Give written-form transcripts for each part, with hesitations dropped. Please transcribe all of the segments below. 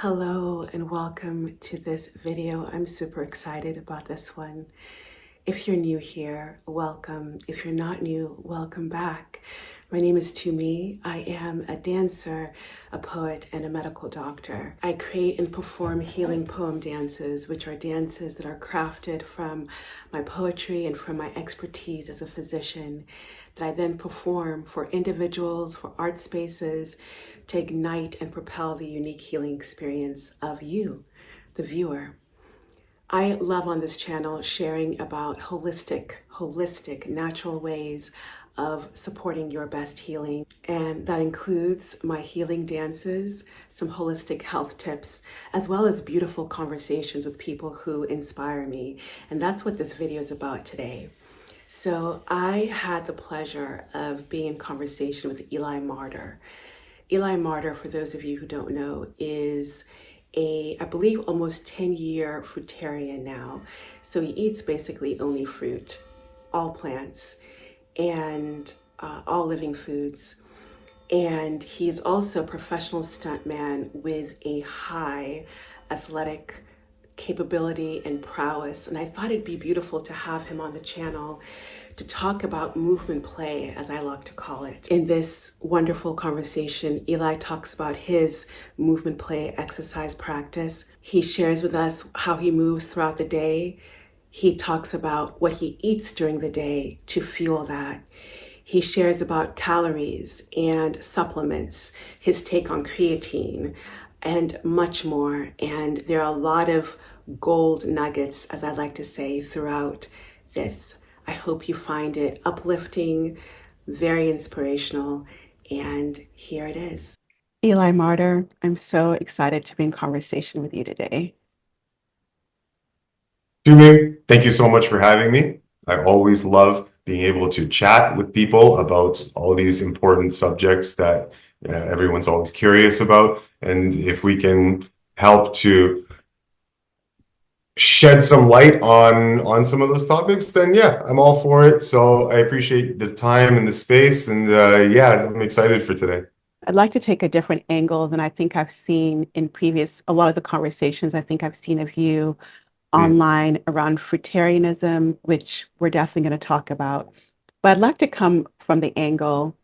Hello and welcome to this video. I'm super excited about this one. If you're new here, welcome. If you're not new, welcome back. My name is Tumí. I am a dancer, a poet, and a medical doctor. I create and perform healing poem dances, which are dances that are crafted from my poetry and from my expertise as a physician, that I then perform for individuals, for art spaces, to ignite and propel the unique healing experience of you, the viewer. I love on this channel sharing about holistic, natural ways of supporting your best healing. And that includes my healing dances, some holistic health tips, as well as beautiful conversations with people who inspire me. And that's what this video is about today. So I had the pleasure of being in conversation with Eli Martyr. Eli Martyr, for those of you who don't know, is I believe, almost 10-year fruitarian now. So he eats basically only fruit, all plants, and all living foods. And he is also a professional stuntman with a high athletic capability and prowess. And I thought it'd be beautiful to have him on the channel to talk about movement play, as I like to call it. In this wonderful conversation, Eli talks about his movement play exercise practice. He shares with us how he moves throughout the day. He talks about what he eats during the day to fuel that. He shares about calories and supplements, his take on creatine, and much more. And there are a lot of gold nuggets, as I like to say, throughout this. I hope you find it uplifting, very inspirational, and here it is. Eli Martyr, I'm so excited to be in conversation with you today. Tumí, thank you so much for having me. I always love being able to chat with people about all these important subjects that everyone's always curious about. And if we can help to shed some light on some of those topics, then yeah, I'm all for it. So I appreciate the time and the space, and yeah, I'm excited for today. I'd like to take a different angle than I think I've seen in a lot of the conversations I think I've seen of you online around fruitarianism, which we're definitely going to talk about. But I'd like to come from the angle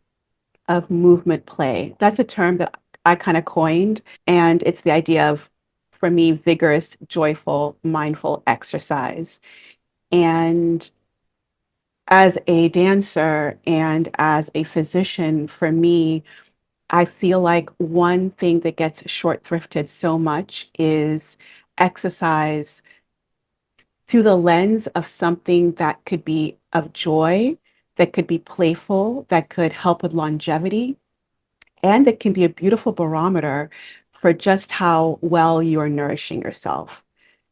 of movement play. That's a term that I kind of coined, and it's the idea of, for me, vigorous, joyful, mindful exercise. And as a dancer and as a physician, for me, I feel like one thing that gets short-thrifted so much is exercise through the lens of something that could be of joy, that could be playful, that could help with longevity, and it can be a beautiful barometer for just how well you are nourishing yourself.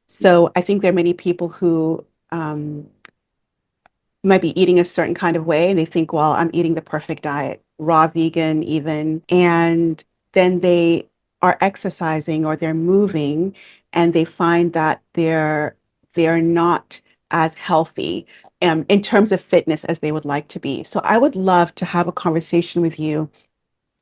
So I think there are many people who might be eating a certain kind of way, and they think, well, I'm eating the perfect diet, raw vegan even, and then they are exercising or they're moving, and they find that they're not as healthy in terms of fitness as they would like to be. So I would love to have a conversation with you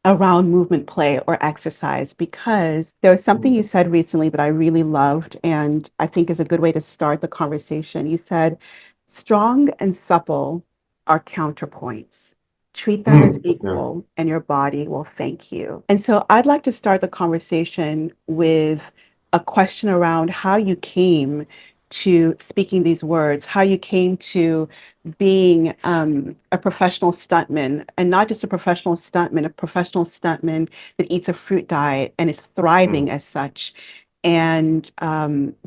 around movement play or exercise, because there was something you said recently that I really loved and I think is a good way to start the conversation. You said, strong and supple are counterpoints. Treat them as equal and your body will thank you. And so I'd like to start the conversation with a question around how you came to speaking these words, how you came to being a professional stuntman, and not just a professional stuntman that eats a fruit diet and is thriving as such, and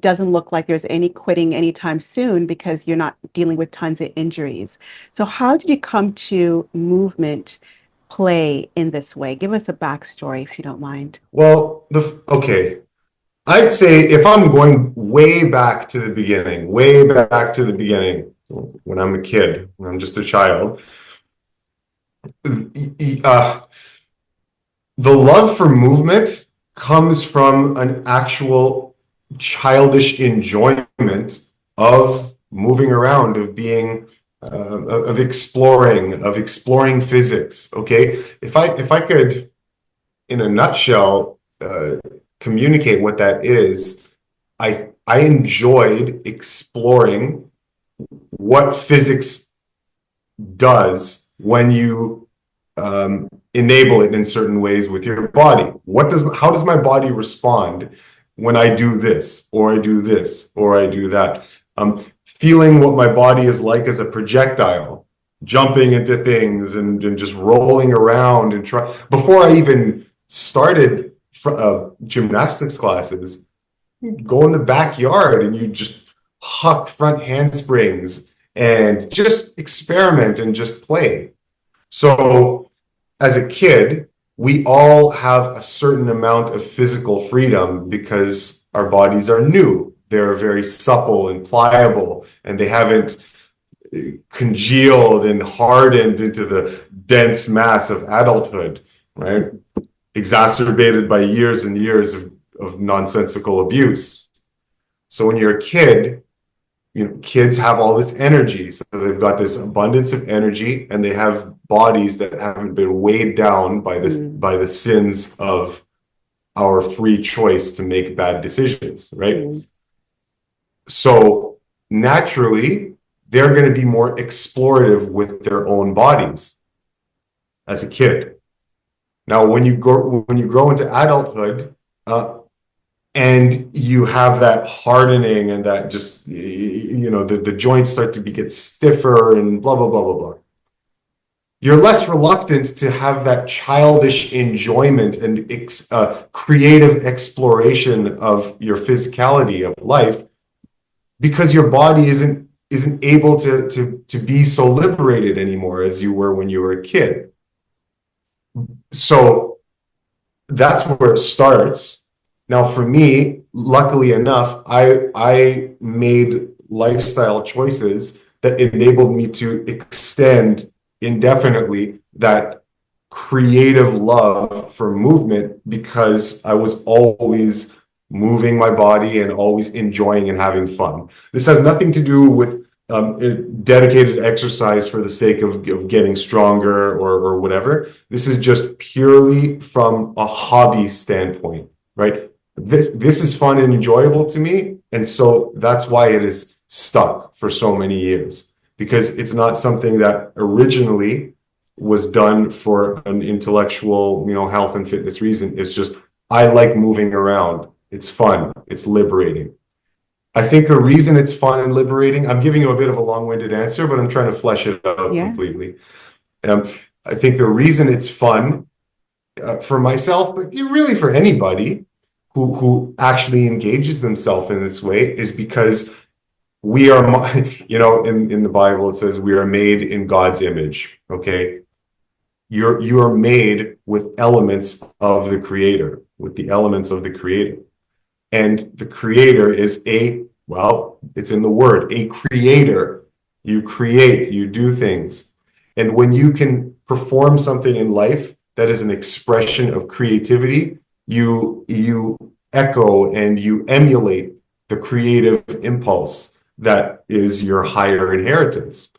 doesn't look like there's any quitting anytime soon because you're not dealing with tons of injuries. So how did you come to movement play in this way? Give us a backstory if you don't mind. Well, okay. I'd say if I'm going way back to the beginning, when I'm a kid, when I'm just a child, the love for movement comes from an actual childish enjoyment of moving around, of being, of exploring physics. Okay, if I could, in a nutshell, communicate what that is, I enjoyed exploring what physics does when you enable it in certain ways with your body. How does my body respond when I do this, or I do this, or I do that? Feeling what my body is like as a projectile, jumping into things and just rolling around and try. Before I even started gymnastics classes, go in the backyard and you just huck front handsprings and just experiment and just play. So as a kid, we all have a certain amount of physical freedom because our bodies are new. They're very supple and pliable, and they haven't congealed and hardened into the dense mass of adulthood, right? Exacerbated by years and years of nonsensical abuse. So when you're a kid, kids have all this energy. So they've got this abundance of energy, and they have bodies that haven't been weighed down by by the sins of our free choice to make bad decisions, right? So naturally, they're going to be more explorative with their own bodies as a kid. Now, when you grow into adulthood, and you have that hardening and that just, the joints start to get stiffer and blah, blah, blah, blah, blah. You're less reluctant to have that childish enjoyment and creative exploration of your physicality of life, because your body isn't able to be so liberated anymore as you were when you were a kid. So that's where it starts. Now, for me, luckily enough, I made lifestyle choices that enabled me to extend indefinitely that creative love for movement, because I was always moving my body and always enjoying and having fun. This has nothing to do with dedicated exercise for the sake of getting stronger or whatever. This is just purely from a hobby standpoint, right? This is fun and enjoyable to me, and so that's why it is stuck for so many years, because it's not something that originally was done for an intellectual, health and fitness reason. It's just, I like moving around. It's fun. It's liberating. I think the reason it's fun and liberating, I'm giving you a bit of a long-winded answer, but I'm trying to flesh it out completely. I think the reason it's fun for myself, but really for anybody who actually engages themselves in this way, is because we are, in the Bible, it says we are made in God's image, okay? You are made with elements of the Creator, with the elements of the Creator. And the Creator is it's in the word, a creator. You create, you do things. And when you can perform something in life that is an expression of creativity, you echo and you emulate the creative impulse that is your higher inheritance.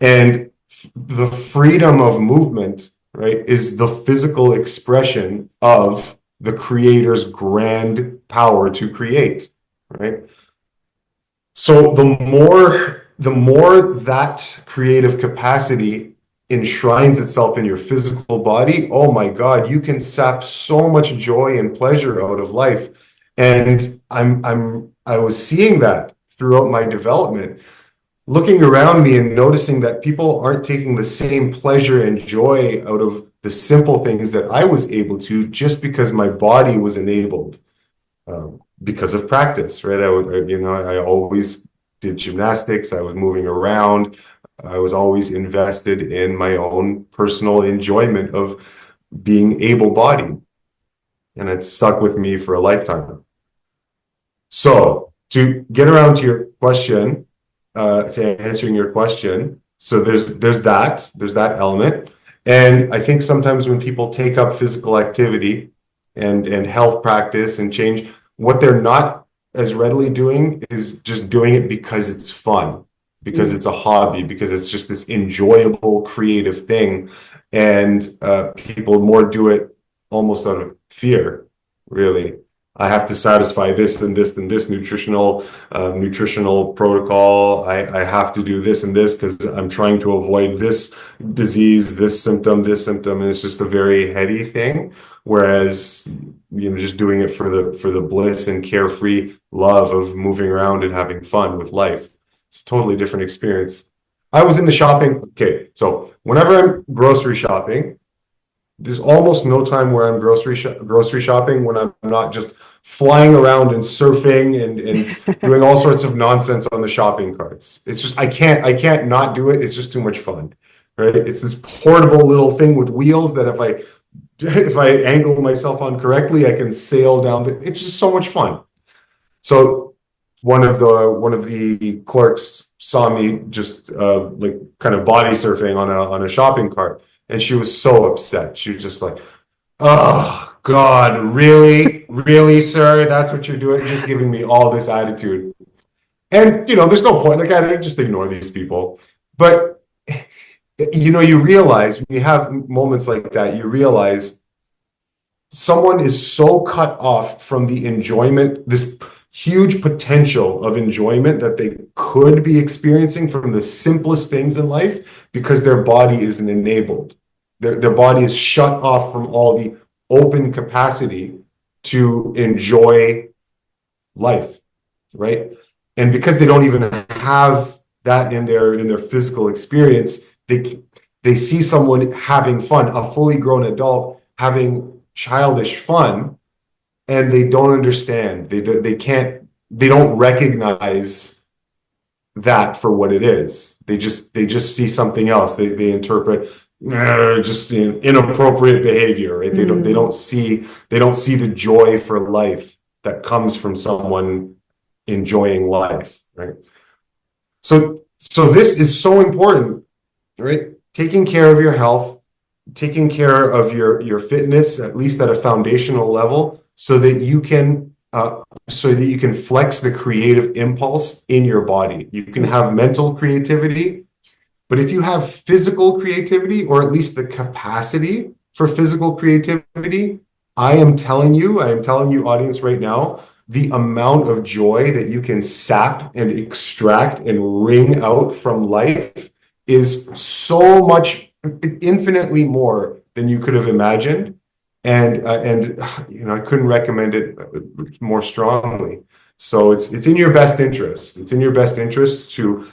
And the freedom of movement, right, is the physical expression of the Creator's grand power to create, right? So the more that creative capacity enshrines itself in your physical body, oh my God, you can sap so much joy and pleasure out of life. And I was seeing that throughout my development, looking around me and noticing that people aren't taking the same pleasure and joy out of the simple things that I was able to, just because my body was enabled because of practice, right? I always did gymnastics. I was moving around. I was always invested in my own personal enjoyment of being able-bodied, and it stuck with me for a lifetime. So to get around to your question, to answering your question, so there's that element. And I think sometimes when people take up physical activity and health practice and change, what they're not as readily doing is just doing it because it's fun, because it's a hobby, because it's just this enjoyable, creative thing. And people more do it almost out of fear. really. I have to satisfy this and this and this nutritional protocol. I have to do this and this because I'm trying to avoid this disease, this symptom, and it's just a very heady thing. Whereas, just doing it for the bliss and carefree love of moving around and having fun with life. It's a totally different experience. I was in the shopping. Okay, so whenever I'm grocery shopping, there's almost no time where I'm grocery shopping when I'm not just flying around and surfing and doing all sorts of nonsense on the shopping carts. It's just I can't not do it. It's just too much fun, right? It's this portable little thing with wheels that if I angle myself on correctly, I can sail down. It's just so much fun. So one of the clerks saw me just like kind of body surfing on a shopping cart, and she was so upset. She was just like, "Oh God, really, really, sir? That's what you're doing? Just giving me all this attitude." And there's no point. Like I just ignore these people. But you realize when you have moments like that, you realize someone is so cut off from the enjoyment, this huge potential of enjoyment that they could be experiencing from the simplest things in life because their body isn't enabled. Their body is shut off from all the open capacity to enjoy life, right? And because they don't even have that in their physical experience, they see someone having fun, a fully grown adult having childish fun, and they don't understand. They don't recognize that for what it is. They just see something else. They interpret just inappropriate behavior, right? They don't see the joy for life that comes from someone enjoying life, right? So this is so important, right? Taking care of your health, taking care of your fitness, at least at a foundational level, so that you can flex the creative impulse in your body. You can have mental creativity, but if you have physical creativity, or at least the capacity for physical creativity, I am telling you, audience, right now, the amount of joy that you can sap and extract and wring out from life is so much, infinitely more than you could have imagined. And I couldn't recommend it more strongly. So it's in your best interest. It's in your best interest to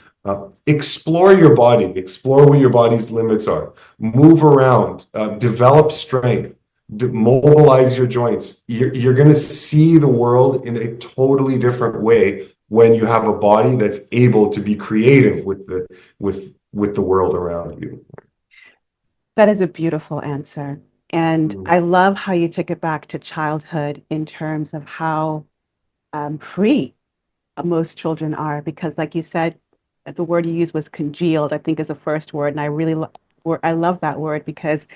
explore your body, explore what your body's limits are, move around, develop strength, mobilize your joints. You're going to see the world in a totally different way when you have a body that's able to be creative with the world around you. That is a beautiful answer. And Mm. I love how you took it back to childhood in terms of how free most children are, because like you said, the word you used was congealed, I think is the first word. And I love that word because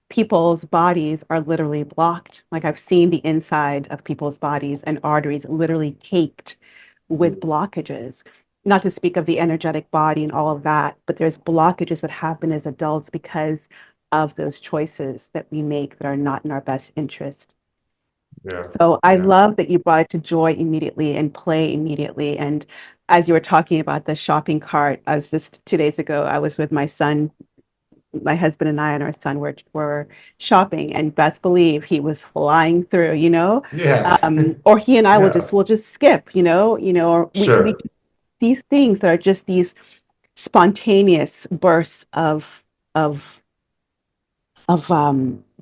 people's bodies are literally blocked. Like I've seen the inside of people's bodies and arteries literally caked with blockages. Not to speak of the energetic body and all of that, but there's blockages that happen as adults because of those choices that we make that are not in our best interest. Yeah, So I yeah, love that you brought it to joy immediately and play immediately. And as you were talking about the shopping cart, I was just 2 days ago, I was with my son, my husband and I and our son were shopping, and best believe he was flying through, yeah, or he and I will yeah. just skip, or we Sure. these things that are just these spontaneous bursts of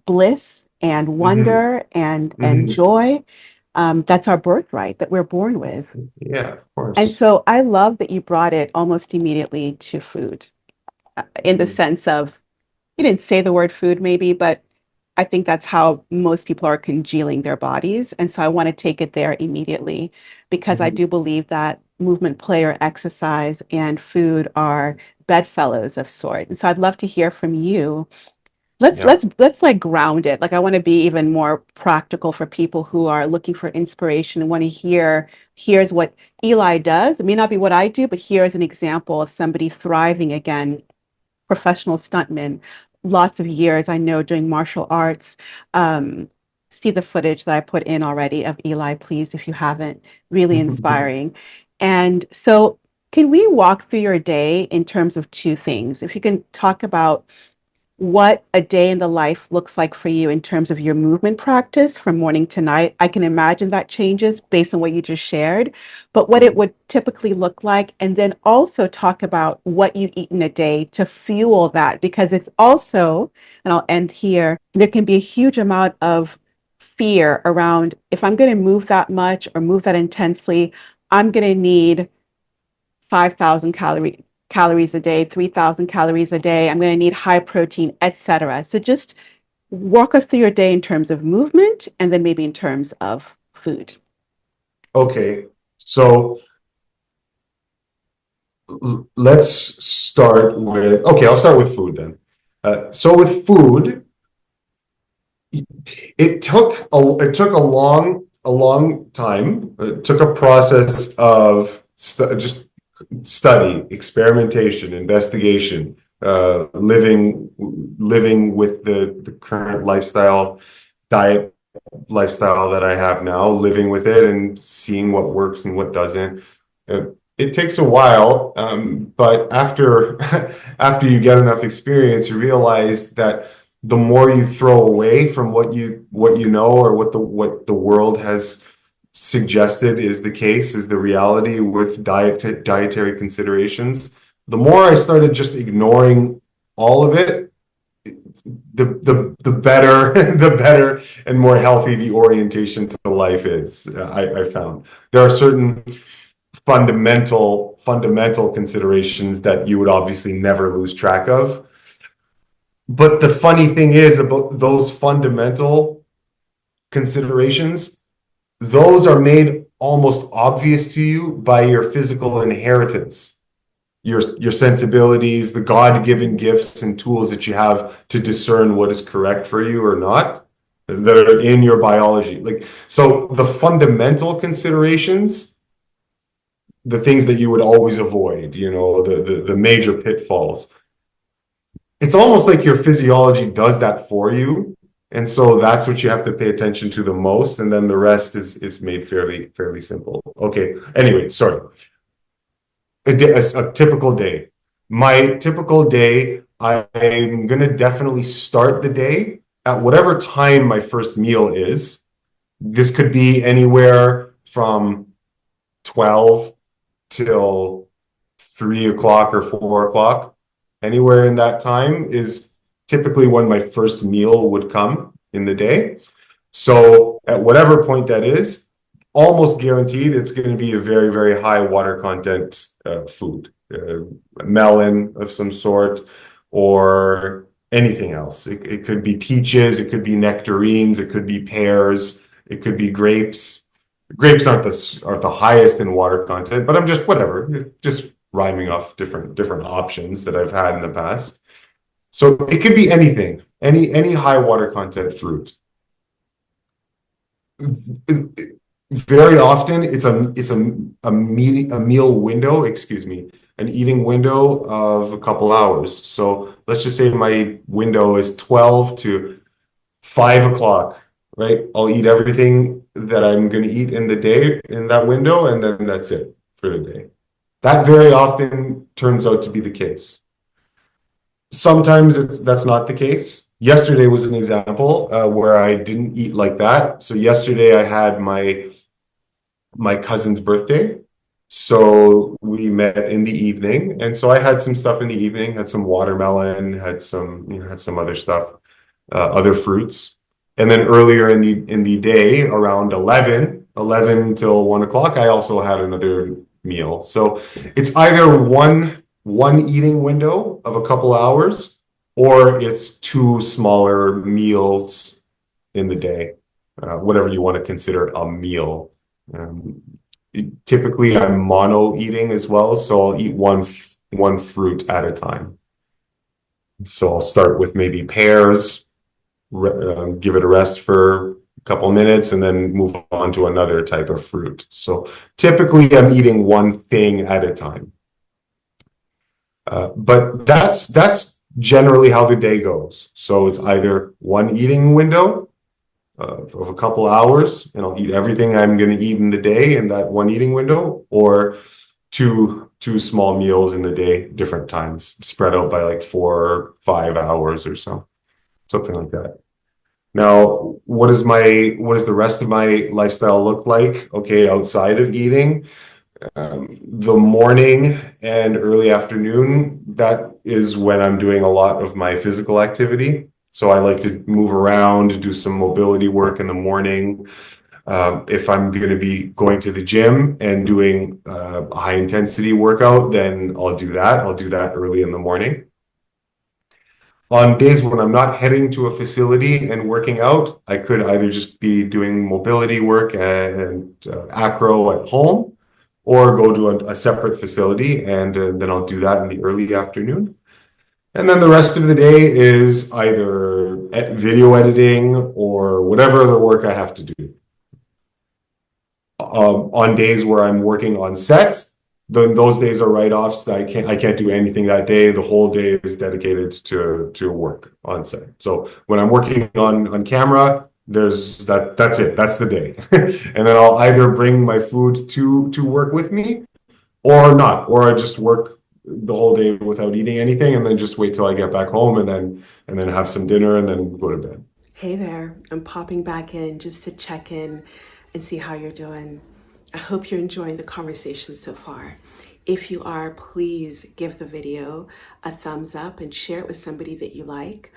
bliss and Hmm. wonder and Hmm. joy. That's our birthright that we're born with. Yeah, of And course. so I love that you brought it almost immediately to food, in the Mhm. sense of, you didn't say the word food maybe, but I think that's how most people are congealing their bodies. And so I want to take it there immediately because I Mhm. do believe that movement, play, or exercise and food are bedfellows of sort. And so I'd love to hear from you. Yeah. Let's like ground it. Like I want to be even more practical for people who are looking for inspiration and want to hear, here's what Eli does. It may not be what I do, but here's an example of somebody thriving again, professional stuntman, lots of years I know doing martial arts, um, see the footage that I put in already of Eli, please, if you haven't. Really inspiring. And so, can we walk through your day in terms of two things? If you can talk about what a day in the life looks like for you in terms of your movement practice from morning to night. I can imagine that changes based on what you just shared, but what it would typically look like, and then also talk about what you eat in a day to fuel that, because it's also, and I'll end here, there can be a huge amount of fear around if I'm going to move that much or move that intensely, I'm going to need 5,000 calories a day, 3,000 calories a day. I'm going to need high protein, etc. So just walk us through your day in terms of movement and then maybe in terms of food. Okay, so let's start with, okay, I'll start with food then. So with food, it took a long time. It took a process of just study, experimentation, investigation, living with the current diet lifestyle that I have now, living with it and seeing what works and what doesn't. It takes a while, but after after you get enough experience, you realize that the more you throw away from what you know, or what the world has suggested is the case, is the reality with dietary considerations, the more I started just ignoring all of it, the better the better and more healthy the orientation to life is. I found there are certain fundamental considerations that you would obviously never lose track of. But the funny thing is about those fundamental considerations, those are made almost obvious to you by your physical inheritance, your sensibilities, the God-given gifts and tools that you have to discern what is correct for you or not, that are in your biology. Like, so the fundamental considerations, the things that you would always avoid, you know, the major pitfalls, it's almost like your physiology does that for you. And so that's what you have to pay attention to the most. And then the rest is made fairly simple. Okay. Anyway, sorry. A typical day. My typical day, I'm going to definitely start the day at whatever time my first meal is. This could be anywhere from 12 till 3 o'clock or 4 o'clock. Anywhere in that time is typically when my first meal would come in the day. So at whatever point that is, almost guaranteed it's going to be a very high water content food, melon of some sort, or anything else. It could be peaches, it could be nectarines, it could be pears, it could be grapes. Grapes aren't the highest in water content, but I'm just whatever, just rhyming off different options that I've had in the past. So it could be anything, any high water content fruit. Very often it's a meal window, an eating window of a couple hours. So let's just say my window is 12 to 5 o'clock, right? I'll eat everything that I'm going to eat in the day in that window, and then that's it for the day. That very often turns out to be the case. Sometimes that's not the case. Yesterday was an example where I didn't eat like that. So yesterday I had my cousin's birthday. So we met in the evening, and so I had some stuff in the evening, had some watermelon, had some other stuff, other fruits. And then earlier in the day, around 11 till 1 o'clock, I also had another meal. So it's either one eating window of a couple hours, or it's two smaller meals in the day, whatever you want to consider a meal. Typically, I'm mono eating as well, so I'll eat one fruit at a time. So I'll start with maybe pears, give it a rest for a couple minutes, and then move on to another type of fruit. So typically, I'm eating one thing at a time. But that's generally how the day goes. So it's either one eating window of a couple hours, and I'll eat everything I'm going to eat in the day in that one eating window, or two small meals in the day, different times, spread out by like 4 or 5 hours or so, something like that. Now, what does the rest of my lifestyle look like? Okay, outside of eating, the morning and early afternoon, that is when I'm doing a lot of my physical activity. So I like to move around, do some mobility work in the morning. If I'm going to be going to the gym and doing a high intensity workout, then I'll do that. I'll do that early in the morning. On days when I'm not heading to a facility and working out, I could either just be doing mobility work and acro at home, or go to a separate facility, and then I'll do that in the early afternoon. And then the rest of the day is either video editing or whatever other work I have to do. On days where I'm working on set, then those days are write-offs. That I can't do anything that day. The whole day is dedicated to work on set. So when I'm working on camera, that's it. That's the day. And then I'll either bring my food to work with me, or not, or I just work the whole day without eating anything, and then just wait till I get back home, and then have some dinner, and then go to bed. Hey there, I'm popping back in just to check in and see how you're doing. I hope you're enjoying the conversation so far. If you are, please give the video a thumbs up and share it with somebody that you like.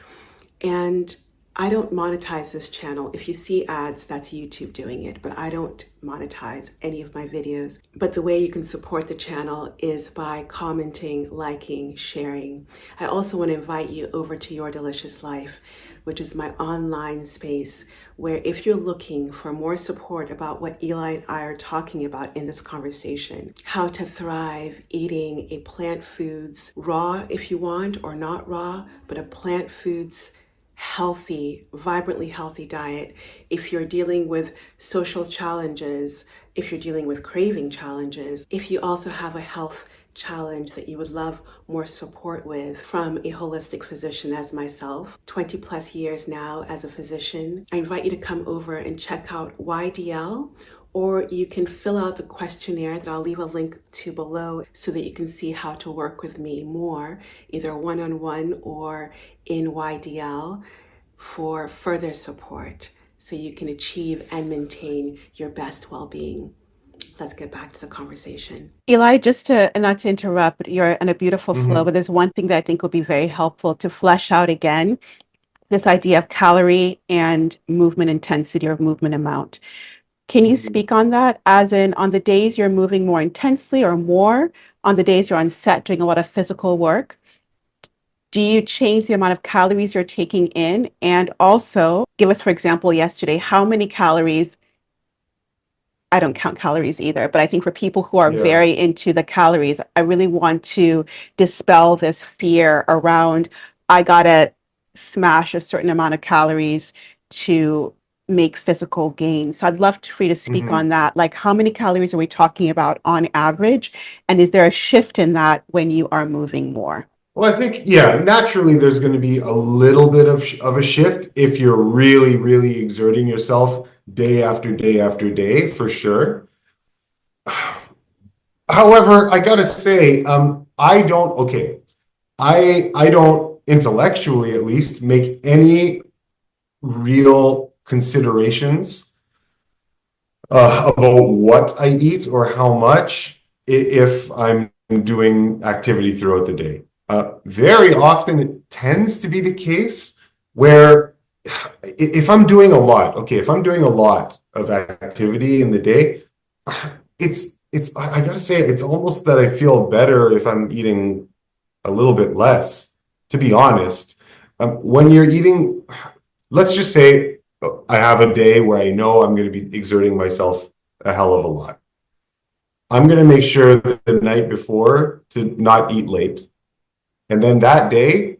And I don't monetize this channel. If you see ads, that's YouTube doing it, but I don't monetize any of my videos. But the way you can support the channel is by commenting, liking, sharing. I also want to invite you over to Your Delicious Life, which is my online space where, if you're looking for more support about what Eli and I are talking about in this conversation, how to thrive eating a plant foods, raw if you want, or not raw, but a plant foods healthy, vibrantly healthy diet. If you're dealing with social challenges, if you're dealing with craving challenges, if you also have a health challenge that you would love more support with from a holistic physician as myself, 20 plus years now as a physician, I invite you to come over and check out YDL, or you can fill out the questionnaire that I'll leave a link to below so that you can see how to work with me more, either one-on-one or in YDL, for further support so you can achieve and maintain your best well-being. Let's get back to the conversation. Eli, just to, not to interrupt, but you're in a beautiful flow, but there's one thing that I think will be very helpful to flesh out again, this idea of calorie and movement intensity or movement amount. Can you speak on that, as in on the days you're moving more intensely or more, on the days you're on set doing a lot of physical work? Do you change the amount of calories you're taking in? And also give us, for example, yesterday, how many calories? I don't count calories either, but I think for people who are very into the calories, I really want to dispel this fear around, I gotta smash a certain amount of calories to make physical gains. So I'd love for you to speak on that. Like, how many calories are we talking about on average? And is there a shift in that when you are moving more? Well, I think, yeah, naturally there's going to be a little bit of a shift if you're really, really exerting yourself day after day after day, for sure. However, I gotta say, I don't intellectually, at least, make any real considerations about what I eat or how much if I'm doing activity throughout the day. Very often it tends to be the case where if I'm doing a lot, if I'm doing a lot of activity in the day, I gotta say, it's almost that I feel better if I'm eating a little bit less, to be honest. When you're eating, let's just say I have a day where I know I'm going to be exerting myself a hell of a lot. I'm going to make sure that the night before to not eat late. And then that day,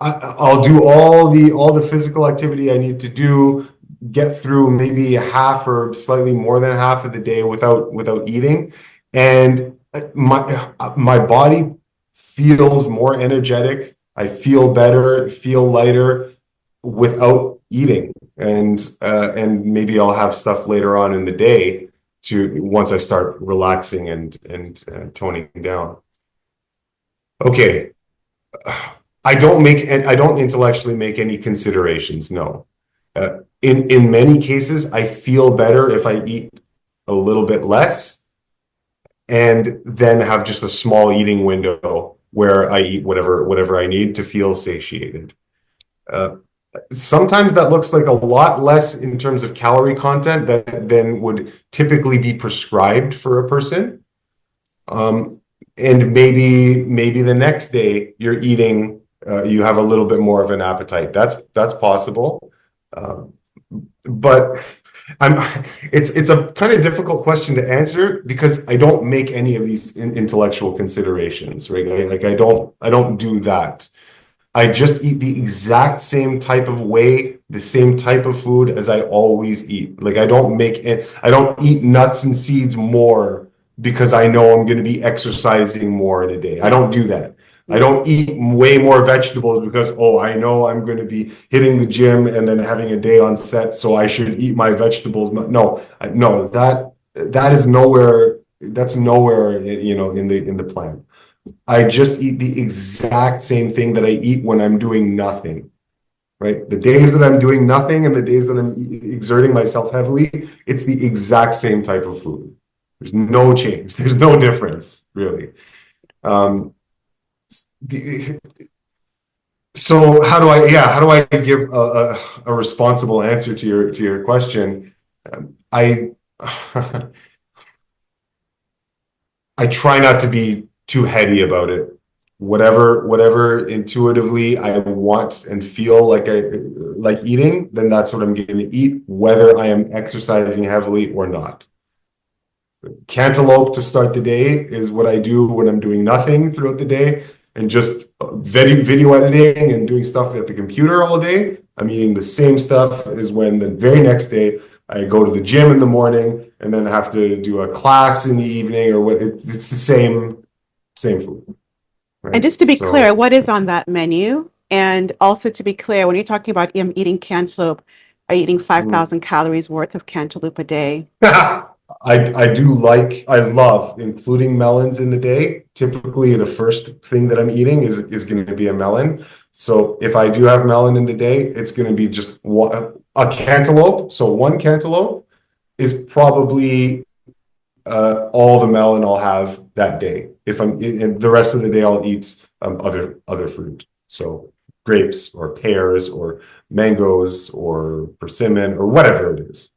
I'll do all the physical activity I need to do, get through maybe half or slightly more than half of the day without eating, and my body feels more energetic. I feel better, feel lighter without eating. and maybe I'll have stuff later on in the day to once I start relaxing and toning down. Okay, I don't intellectually make any considerations. No, in many cases, I feel better if I eat a little bit less and then have just a small eating window where I eat whatever I need to feel satiated. Sometimes that looks like a lot less in terms of calorie content than would typically be prescribed for a person. And maybe the next day you're eating, you have a little bit more of an appetite. That's possible. But it's a kind of difficult question to answer because I don't make any of these intellectual considerations, right? Like I don't do that. I just eat the exact same type of way, the same type of food as I always eat. Like I don't eat nuts and seeds more because I know I'm going to be exercising more in a day. I don't do that. I don't eat way more vegetables because, oh, I know I'm going to be hitting the gym and then having a day on set, so I should eat my vegetables. No, that is nowhere. That's nowhere, in the plan. I just eat the exact same thing that I eat when I'm doing nothing, right? The days that I'm doing nothing and the days that I'm exerting myself heavily, it's the exact same type of food. There's no change. There's no difference, really. So how do I give a responsible answer to your question? I I try not to be too heady about it. Whatever intuitively I want and feel like I like eating, then that's what I'm going to eat, whether I am exercising heavily or not. Cantaloupe to start the day is what I do when I'm doing nothing throughout the day and just video editing and doing stuff at the computer all day. I'm eating the same stuff as when the very next day I go to the gym in the morning and then have to do a class in the evening or what. It's the same food. Right? And just to be clear, what is on that menu? And also to be clear, when you're talking about eating cantaloupe, are you eating 5,000 calories worth of cantaloupe a day? I love including melons in the day. Typically, the first thing that I'm eating is going to be a melon. So if I do have melon in the day, it's going to be just a cantaloupe. So one cantaloupe is probably all the melon I'll have that day. If and the rest of the day, I'll eat other fruit. So grapes or pears or mangoes or persimmon or whatever it is.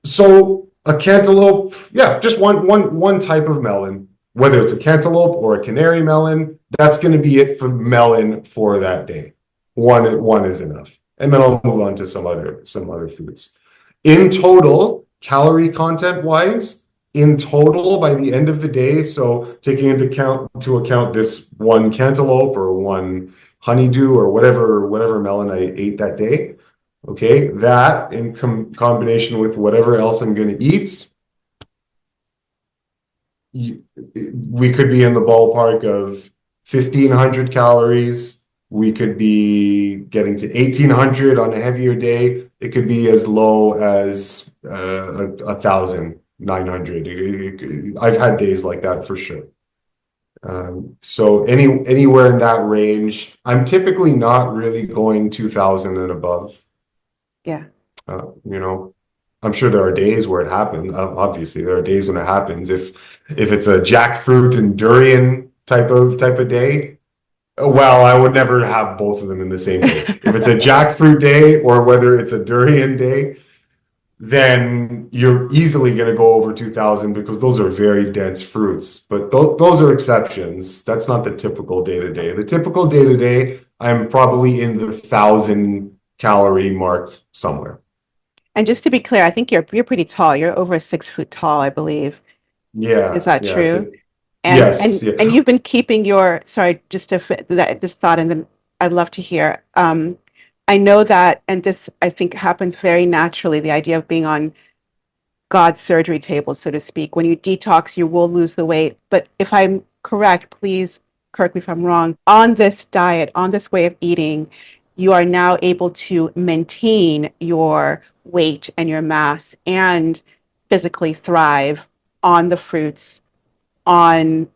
So a cantaloupe, just one type of melon, whether it's a cantaloupe or a canary melon, that's going to be it for melon for that day. One is enough, and then I'll move on to some other foods. In total, calorie content wise, in total by the end of the day, so taking into account this one cantaloupe or one honeydew or whatever melon I ate that day. Okay, that in combination with whatever else I'm going to eat, we could be in the ballpark of 1,500 calories. We could be getting to 1,800 on a heavier day. It could be as low as 1,900. I've had days like that for sure. So anywhere in that range, I'm typically not really going 2,000 and above. Yeah. I'm sure there are days where it happens. Obviously, there are days when it happens. If it's a jackfruit and durian type of day, well, I would never have both of them in the same day. If it's a jackfruit day or whether it's a durian day, then you're easily going to go over 2,000 because those are very dense fruits. But those are exceptions. That's not the typical day-to-day. The typical day-to-day, I'm probably in the 1,000 calorie mark somewhere. And just to be clear, I think you're pretty tall. You're over 6 foot tall, I believe. Yeah. Is that true? So, yes. And you've been keeping just to fit this thought, and then I'd love to hear. I know that, and this I think happens very naturally, the idea of being on God's surgery table, so to speak. When you detox, you will lose the weight. But if I'm correct, please correct me if I'm wrong, on this diet, on this way of eating, you are now able to maintain your weight and your mass and physically thrive on the fruits, on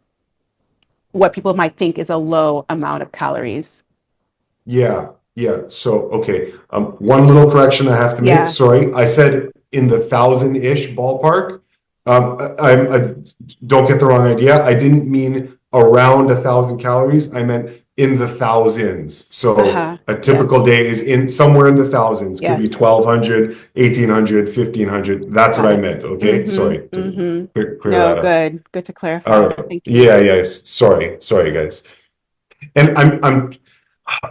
what people might think is a low amount of calories. Yeah, yeah. So, okay. One little correction I have to make. Yeah. Sorry, I said in the thousand-ish ballpark. I don't get the wrong idea. I didn't mean around 1,000 calories. I meant in the thousands. So Uh-huh. a Yes. typical day is in somewhere in the thousands. Could be Yes. 1,200, 1,800, 1,500. That's what Got I it. meant. Okay. Mm-hmm. Sorry. To Mm-hmm. clear No, that up. good. Good to All clarify. right. Thank you. Yeah, yeah. Sorry, guys. And I'm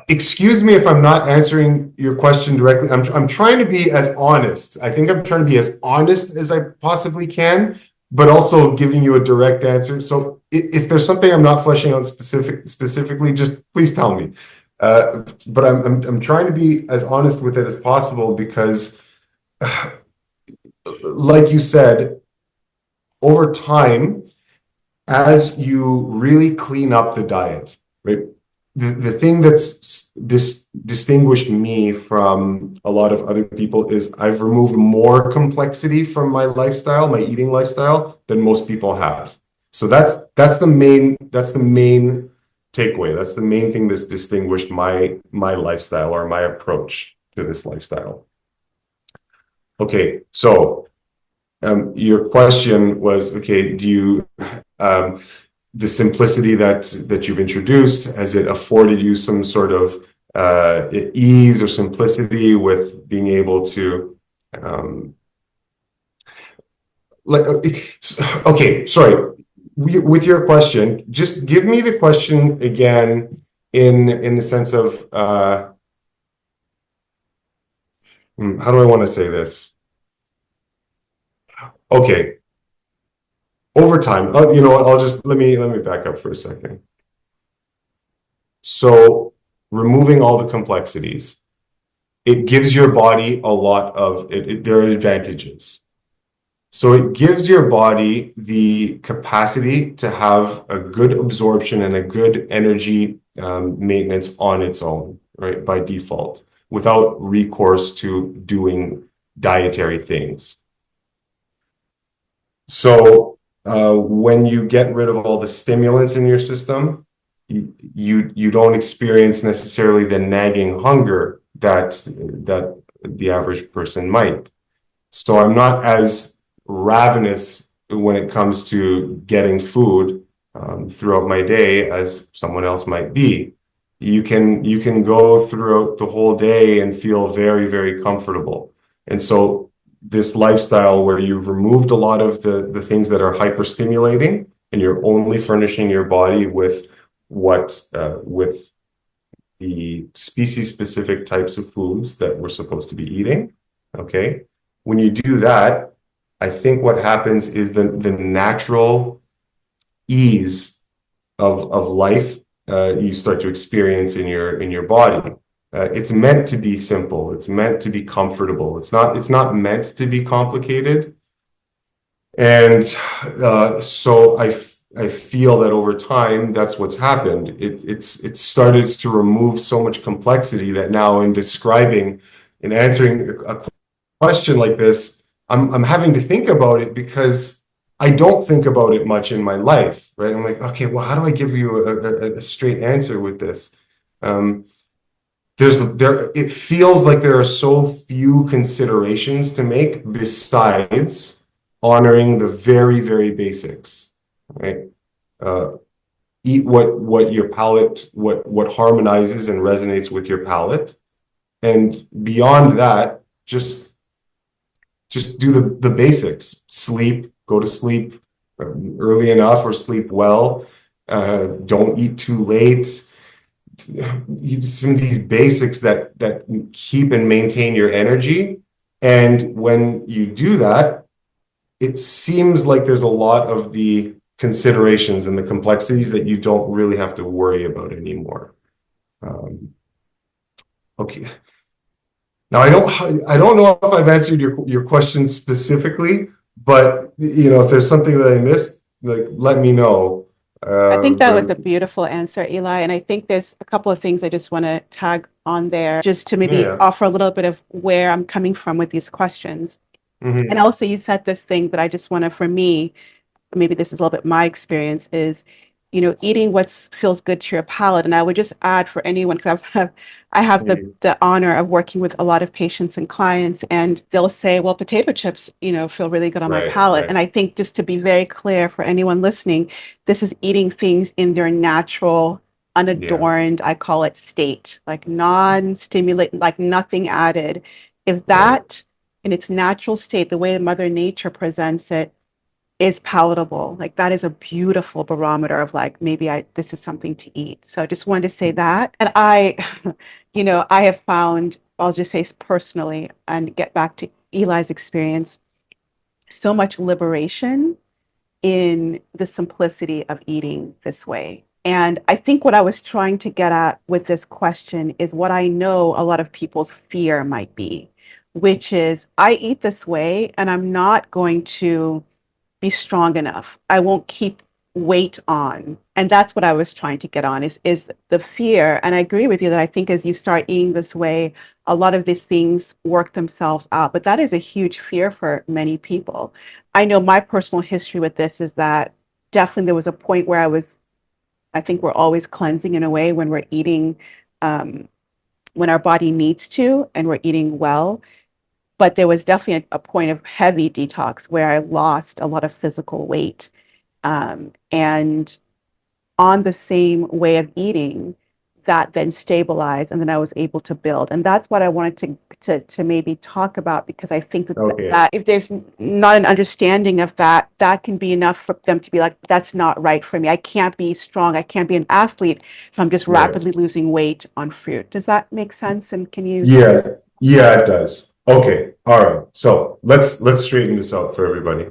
excuse me if I'm not answering your question directly. I'm trying to be as honest. I think I'm trying to be as honest as I possibly can, but also giving you a direct answer. So if there's something I'm not fleshing out specifically, just please tell me. But I'm trying to be as honest with it as possible because, like you said, over time, as you really clean up the diet, right? The thing that's distinguished me from a lot of other people is I've removed more complexity from my lifestyle, my eating lifestyle, than most people have. So that's the main takeaway. That's the main thing that's distinguished my lifestyle or my approach to this lifestyle. Okay, so your question was, okay, do you the simplicity that you've introduced, has it afforded you some sort of ease or simplicity with being able to like okay, sorry. With your question, just give me the question again in the sense of how do I want to say this? Okay. Over time, you know what, I'll just let me back up for a second. So removing all the complexities, it gives your body a lot of there are advantages. So it gives your body the capacity to have a good absorption and a good energy maintenance on its own, right, by default, without recourse to doing dietary things. So when you get rid of all the stimulants in your system, you don't experience necessarily the nagging hunger that the average person might. So I'm not as ravenous when it comes to getting food throughout my day as someone else might be. You can go throughout the whole day and feel very, very comfortable. And so this lifestyle where you've removed a lot of the things that are hyperstimulating and you're only furnishing your body with with the species specific types of foods that we're supposed to be eating. Okay. When you do that, I think what happens is the natural ease of life you start to experience in your body. It's meant to be simple. It's meant to be comfortable. It's not meant to be complicated. And so I feel that over time, that's what's happened. It's started to remove so much complexity that now in describing and answering a question like this, I'm having to think about it because I don't think about it much in my life, right? I'm like, okay, well, how do I give you a straight answer with this? It feels like there are so few considerations to make besides honoring the very, very basics, right? Eat what your palate, what harmonizes and resonates with your palate. And beyond that, just do the basics. Sleep, go to sleep early enough or sleep well. Don't eat too late. Some of these basics that keep and maintain your energy. And when you do that, it seems like there's a lot of the considerations and the complexities that you don't really have to worry about anymore. Okay. Now I don't know if I've answered your question specifically, but you know, if there's something that I missed, like let me know. I think that was But a beautiful answer, Eli. And I think there's a couple of things I just want to tag on there, just to maybe yeah. offer a little bit of where I'm coming from with these questions. And Hmm. also, you said this thing that I just want to, for me, maybe this is a little bit my experience, is eating what feels good to your palate. And I would just add for anyone, because I have the honor of working with a lot of patients and clients, and they'll say, well, potato chips feel really good on my Right, palate. right. And I think, just to be very clear for anyone listening, this is eating things in their natural, Yeah. unadorned, I call it, state, like non-stimulate, like nothing added. If Right. that, in its natural state, the way Mother Nature presents it, is palatable, like that is a beautiful barometer of, like, maybe this is something to eat. So I just wanted to say that. And I I have found, I'll just say personally, and get back to Eli's experience, so much liberation in the simplicity of eating this way. And I think what I was trying to get at with this question is what I know a lot of people's fear might be, which is, I eat this way and I'm not going to be strong enough. I won't keep weight on. And that's what I was trying to get on, is the fear. And I agree with you that I think as you start eating this way, a lot of these things work themselves out. But that is a huge fear for many people. I know my personal history with this is that definitely there was a point where I think we're always cleansing in a way when we're eating, when our body needs to, and we're eating well. But there was definitely a point of heavy detox where I lost a lot of physical weight. And on the same way of eating, that then stabilized, and then I was able to build. And that's what I wanted to maybe talk about, because I think Okay. that if there's not an understanding of that, that can be enough for them to be like, that's not right for me. I can't be strong. I can't be an athlete if I'm just Right. rapidly losing weight on fruit. Does that make sense? And can you? Yeah, yeah, it does. Okay, all right. So let's straighten this out for everybody.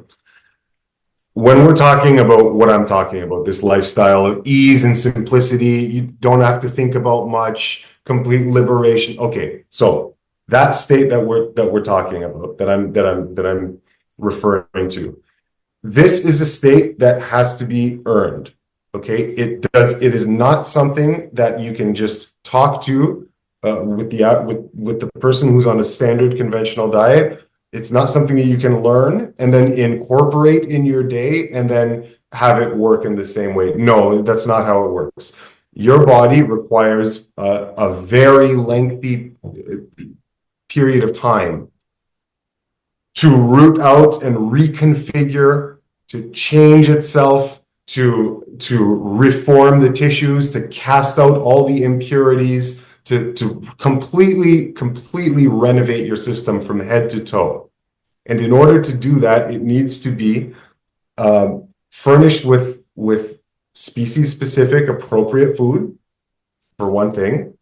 When we're talking about what I'm talking about, this lifestyle of ease and simplicity, you don't have to think about much, complete liberation. Okay, so that state that we're talking about, that I'm referring to, this is a state that has to be earned. Okay, it is not something that you can just talk to with the person who's on a standard conventional diet. It's not something that you can learn and then incorporate in your day and then have it work in the same way. No, that's not how it works. Your body requires a very lengthy period of time to root out and reconfigure, to change itself, to reform the tissues, to cast out all the impurities, to completely renovate your system from head to toe. And in order to do that, it needs to be furnished with species-specific appropriate food, for one thing.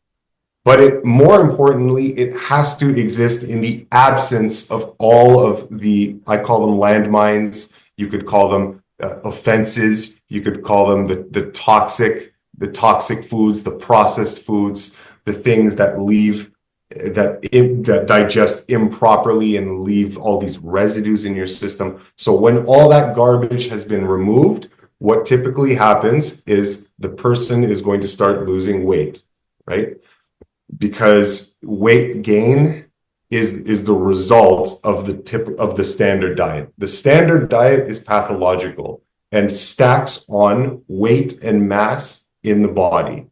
But more importantly, it has to exist in the absence of all of the, I call them landmines. You could call them offenses. You could call them the toxic foods, the processed foods, the things that that digest improperly and leave all these residues in your system. So when all that garbage has been removed, what typically happens is the person is going to start losing weight, right? Because weight gain is the result of the standard diet. The standard diet is pathological and stacks on weight and mass in the body.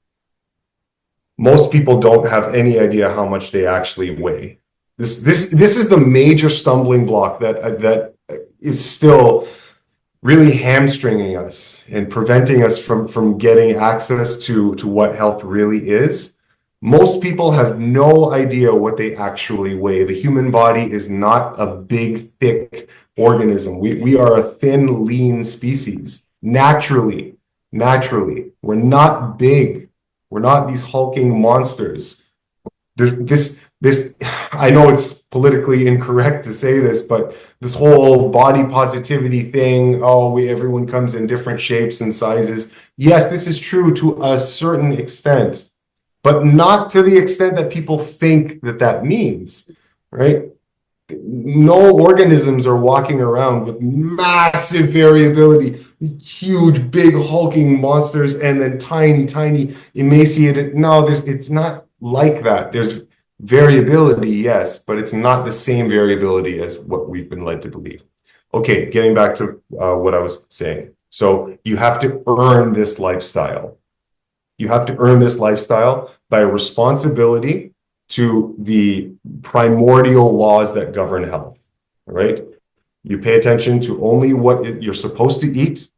Most people don't have any idea how much they actually weigh. This is the major stumbling block that is still really hamstringing us and preventing us from getting access to what health really is. Most people have no idea what they actually weigh. The human body is not a big, thick organism. We are a thin, lean species. Naturally. We're not big. We're not these hulking monsters. This, I know it's politically incorrect to say this, but this whole body positivity thing, oh, everyone comes in different shapes and sizes. Yes, this is true to a certain extent, but not to the extent that people think that means, right? No organisms are walking around with massive variability. huge, big, hulking monsters and then tiny, tiny, emaciated. No, it's not like that. There's variability, yes, but it's not the same variability as what we've been led to believe. Okay, getting back to what I was saying. So you have to earn this lifestyle. You have to earn this lifestyle by a responsibility to the primordial laws that govern health, right? You pay attention to only what you're supposed to eat,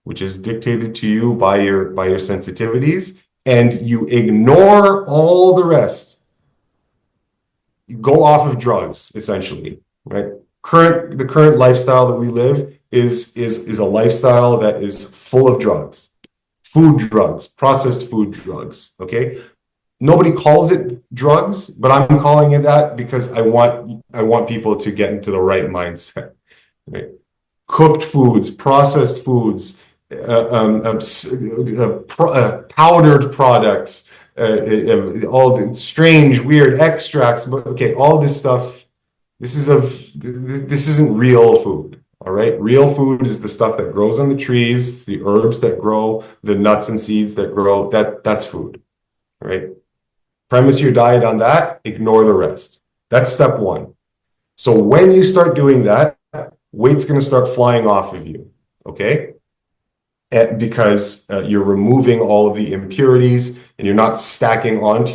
which is dictated to you by your sensitivities, and you ignore all the rest. You go off of drugs, essentially, right? The current lifestyle that we live is a lifestyle that is full of drugs, food drugs, processed food drugs, okay? Nobody calls it drugs, but I'm calling it that because I want people to get into the right mindset. Right? Cooked foods, processed foods, powdered products, all the strange, weird extracts. But okay, all this stuff. This isn't real food. All right, real food is the stuff that grows on the trees, the herbs that grow, the nuts and seeds that grow. That's food. All right. Premise your diet on that, ignore the rest. That's step one. So when you start doing that, weight's going to start flying off of you, okay? Because you're removing all of the impurities and you're not stacking into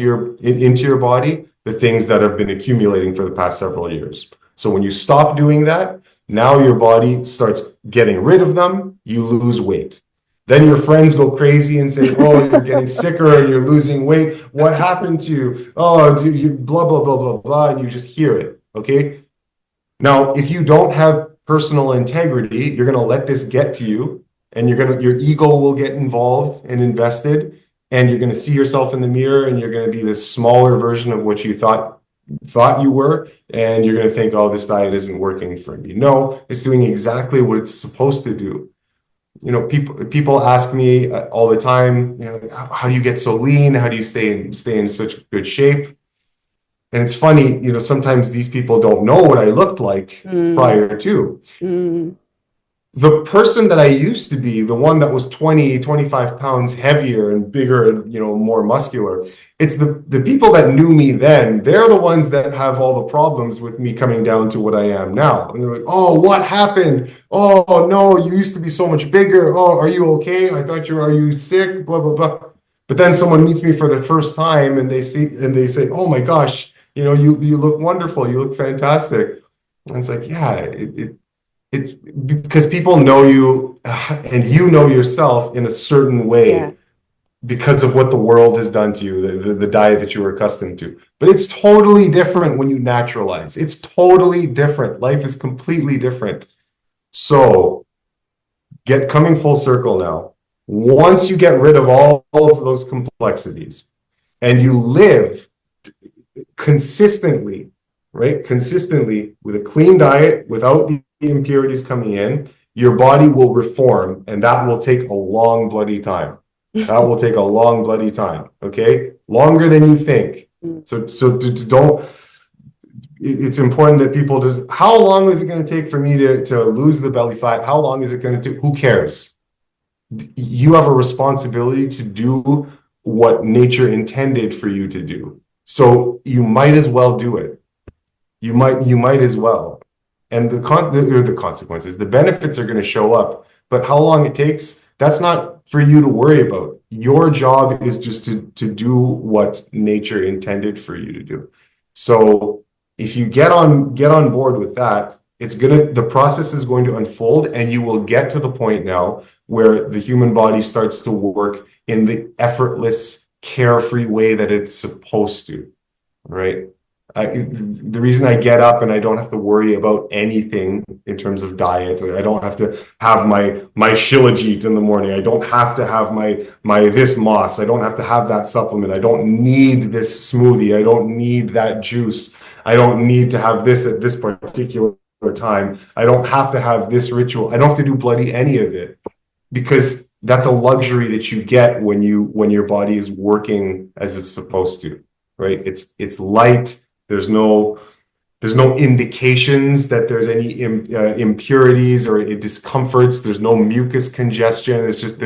your body the things that have been accumulating for the past several years. So when you stop doing that, now your body starts getting rid of them, you lose weight. Then your friends go crazy and say, oh, you're getting sicker and you're losing weight. What happened to you? Oh, dude, you blah, blah, blah, blah, blah. And you just hear it, okay? Now, if you don't have personal integrity, you're going to let this get to you and your ego will get involved and invested, and you're going to see yourself in the mirror and you're going to be this smaller version of what you thought you were, and you're going to think, oh, this diet isn't working for me. No, it's doing exactly what it's supposed to do. You know, people ask me all the time, you know, how do you get so lean? How do you stay in such good shape? And it's funny, you know, sometimes these people don't know what I looked like prior to. The person that I used to be, the one that was 20, 25 pounds heavier and bigger and, you know, more muscular, it's the people that knew me then, they're the ones that have all the problems with me coming down to what I am now. And they're like, oh, what happened? Oh, no, you used to be so much bigger. Oh, are you okay? I thought are you sick? Blah, blah, blah. But then someone meets me for the first time and they say, oh my gosh, you know, you look wonderful. You look fantastic. And it's like, yeah, it's because people know you and you know yourself in a certain way because of what the world has done to you, the diet that you were accustomed to. But it's totally different when you naturalize. It's totally different. Life is completely different. So coming full circle now, once you get rid of all of those complexities and you live consistently, right? Consistently with a clean diet, without the impurities coming in, your body will reform, and that will take a long bloody time. That will take a long bloody time, okay? Longer than you think. So don't, it's important that people just, how long is it going to take for me to lose the belly fat? How long is it going to take? Who cares? You have a responsibility to do what nature intended for you to do. So you might as well do it. You might as well. And the consequences, the benefits are going to show up, but how long it takes, that's not for you to worry about. Your job is just to do what nature intended for you to do. So if you get on board with that, the process is going to unfold, and you will get to the point now where the human body starts to work in the effortless, carefree way that it's supposed to, right? The reason I get up and I don't have to worry about anything in terms of diet, I don't have to have my shilajit in the morning. I don't have to have my this moss. I don't have to have that supplement. I don't need this smoothie. I don't need that juice. I don't need to have this at this particular time. I don't have to have this ritual. I don't have to do bloody any of it, because that's a luxury that you get when your body is working as it's supposed to, right? It's light. There's no There's no indications that there's any impurities or discomforts. There's no mucus congestion. It's just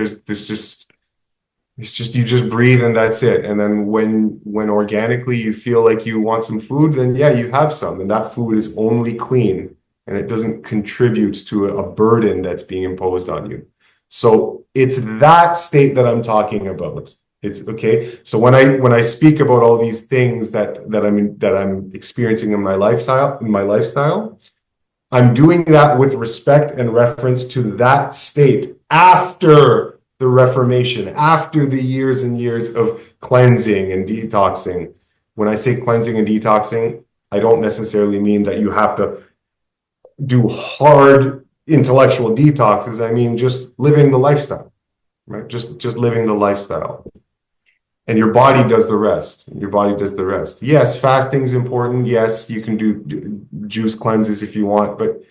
you just breathe and that's it. And then when organically you feel like you want some food, then yeah, you have some, and that food is only clean and it doesn't contribute to a burden that's being imposed on you. So it's that state that I'm talking about. It's okay. So when I speak about all these things that I'm experiencing in my lifestyle, I'm doing that with respect and reference to that state after the Reformation, after the years and years of cleansing and detoxing. When I say cleansing and detoxing, I don't necessarily mean that you have to do hard intellectual detoxes. I mean just living the lifestyle, right? Just living the lifestyle. And your body does the rest. Your body does the rest. Yes, fasting is important. Yes, you can do juice cleanses if you want, but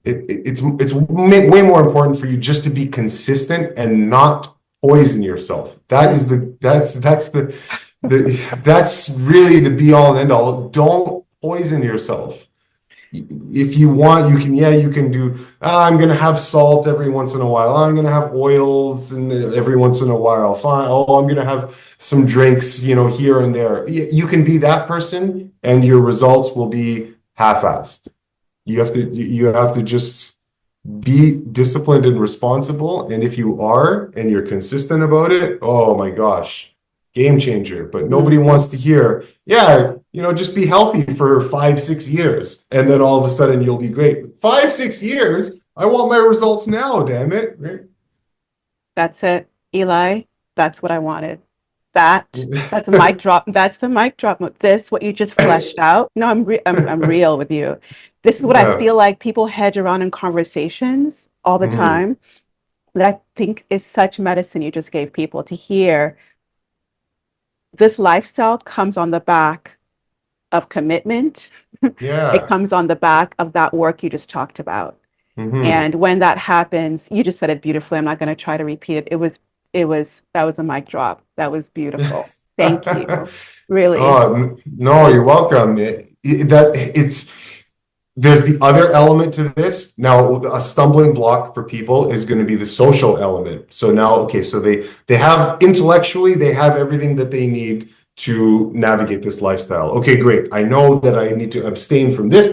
it's way more important for you just to be consistent and not poison yourself. That's really the be all and end all. Don't poison yourself. If you want, you can do, I'm going to have salt every once in a while. I'm going to have oils and every once in a while. Fine. Oh, I'm going to have some drinks, here and there. You can be that person and your results will be half-assed. You have to just be disciplined and responsible. And if you are, and you're consistent about it, oh my gosh, game changer. But nobody wants to hear, just be healthy for 5-6 years, and then all of a sudden you'll be great. 5-6 years? I want my results now, damn it. Right? That's it, Eli. That's what I wanted. That's a mic drop. That's the mic drop. This, what you just fleshed out. No, I'm real with you. This is what I feel like people hedge around in conversations all the time. That I think is such medicine you just gave people to hear. This lifestyle comes on the back of commitment. Yeah. It comes on the back of that work you just talked about. And when that happens, you just said it beautifully. I'm not going to try to repeat it. That was a mic drop. That was beautiful. Thank you. Really. Oh, no, you're welcome. There's the other element to this. Now, a stumbling block for people is going to be the social element. So now, okay, so they have intellectually, they have everything that they need to navigate this lifestyle. Okay, great. I know that I need to abstain from this.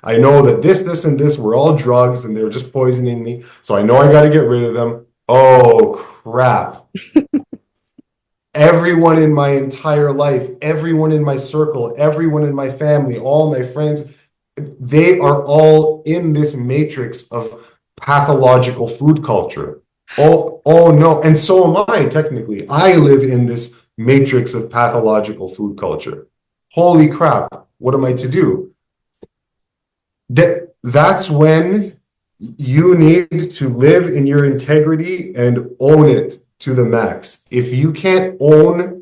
I know that this, and this were all drugs and they're just poisoning me. So I know I got to get rid of them. Oh, crap. Everyone in my entire life, everyone in my circle, everyone in my family, all my friends, they are all in this matrix of pathological food culture. Oh no. And so am I, technically. I live in this matrix of pathological food culture. Holy crap. What am I to do? That's when you need to live in your integrity and own it to the max. If you can't own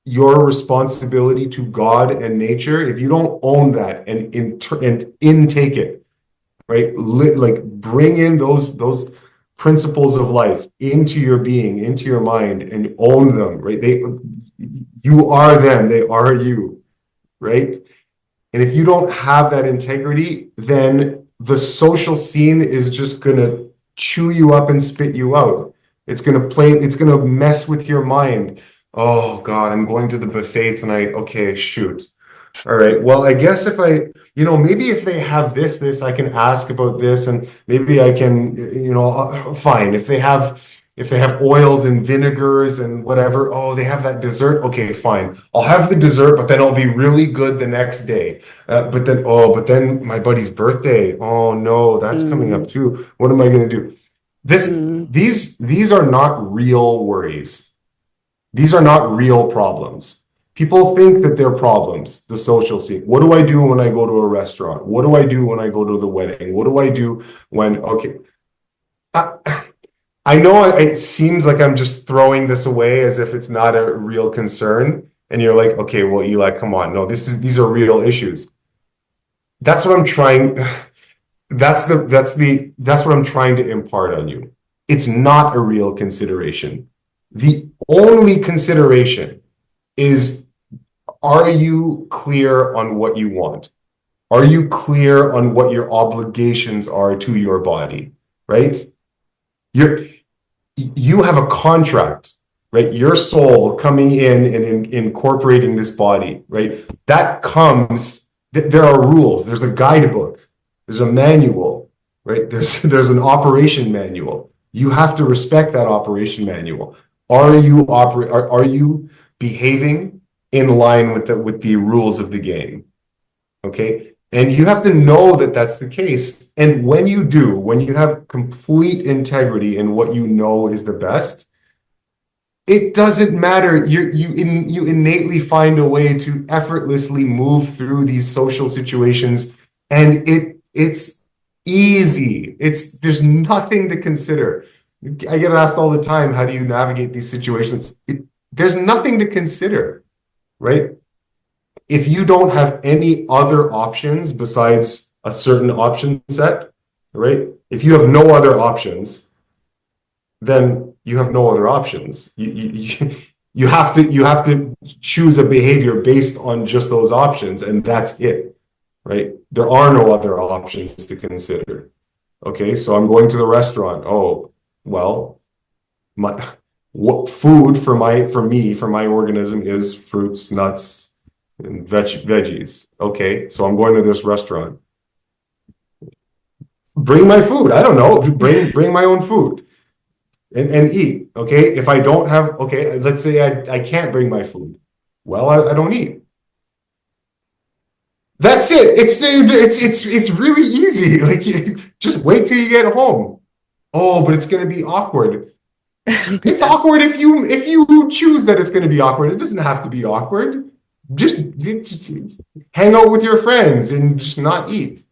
your responsibility to God and nature, if you don't own that and intake it, right? Like bring in those principles of life into your being, into your mind, and own them, right? You are them, they are you, right? And if you don't have that integrity, then the social scene is just gonna chew you up and spit you out. It's gonna mess with your mind. Oh God, I'm going to the buffet tonight. Okay, shoot. All right. Well, I guess if maybe if they have this, I can ask about this, and maybe I can, fine. If they have oils and vinegars and whatever, oh, they have that dessert. Okay, fine. I'll have the dessert, but then I'll be really good the next day. But then my buddy's birthday. Oh no, that's coming up too. What am I going to do? These are not real worries. These are not real problems. People think that they're problems, the social scene. What do I do when I go to a restaurant? What do I do when I go to the wedding? What do I do when, okay. I know it seems like I'm just throwing this away as if it's not a real concern. And you're like, okay, well, Eli, come on. No, these are real issues. That's what I'm trying. That's what I'm trying to impart on you. It's not a real consideration. The only consideration is, are you clear on what you want? Are you clear on what your obligations are to your body, right? You have a contract, right? Your soul coming in and incorporating this body, right? There are rules. There's a guidebook. There's a manual, right? There's an operation manual. You have to respect that operation manual. Are you behaving in line with the rules of the game? Okay. And you have to know that that's the case. And when you have complete integrity in what you know is the best, it doesn't matter. You innately find a way to effortlessly move through these social situations, and it's easy. There's nothing to consider. I get asked all the time, how do you navigate these situations? There's nothing to consider, right? If you don't have any other options besides a certain option set, right? If you have no other options, then you have no other options. You have to choose a behavior based on just those options, and that's it, right? There are no other options to consider. Okay, so I'm going to the restaurant. Oh, well, what food for my organism is fruits, nuts, and veggies. Okay, so I'm going to this restaurant. Bring my food. I don't know. Bring my own food and eat. Okay, if I don't have, okay, let's say I can't bring my food. Well, I don't eat. That's it. It's really easy. Like, just wait till you get home. Oh, but it's going to be awkward. It's awkward if you choose that it's going to be awkward. It doesn't have to be awkward. Just hang out with your friends and just not eat.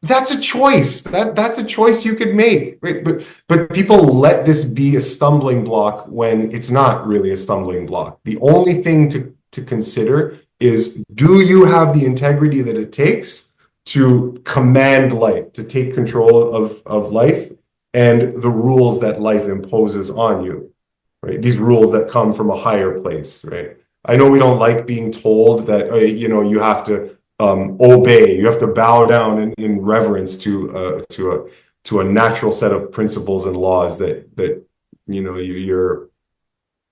That's a choice. That's a choice you could make. Right? But people let this be a stumbling block when it's not really a stumbling block. The only thing to consider is, do you have the integrity that it takes to command life, to take control of life and the rules that life imposes on you, right? These rules that come from a higher place, right? I know we don't like being told that, you have to obey, you have to bow down in reverence to a natural set of principles and laws that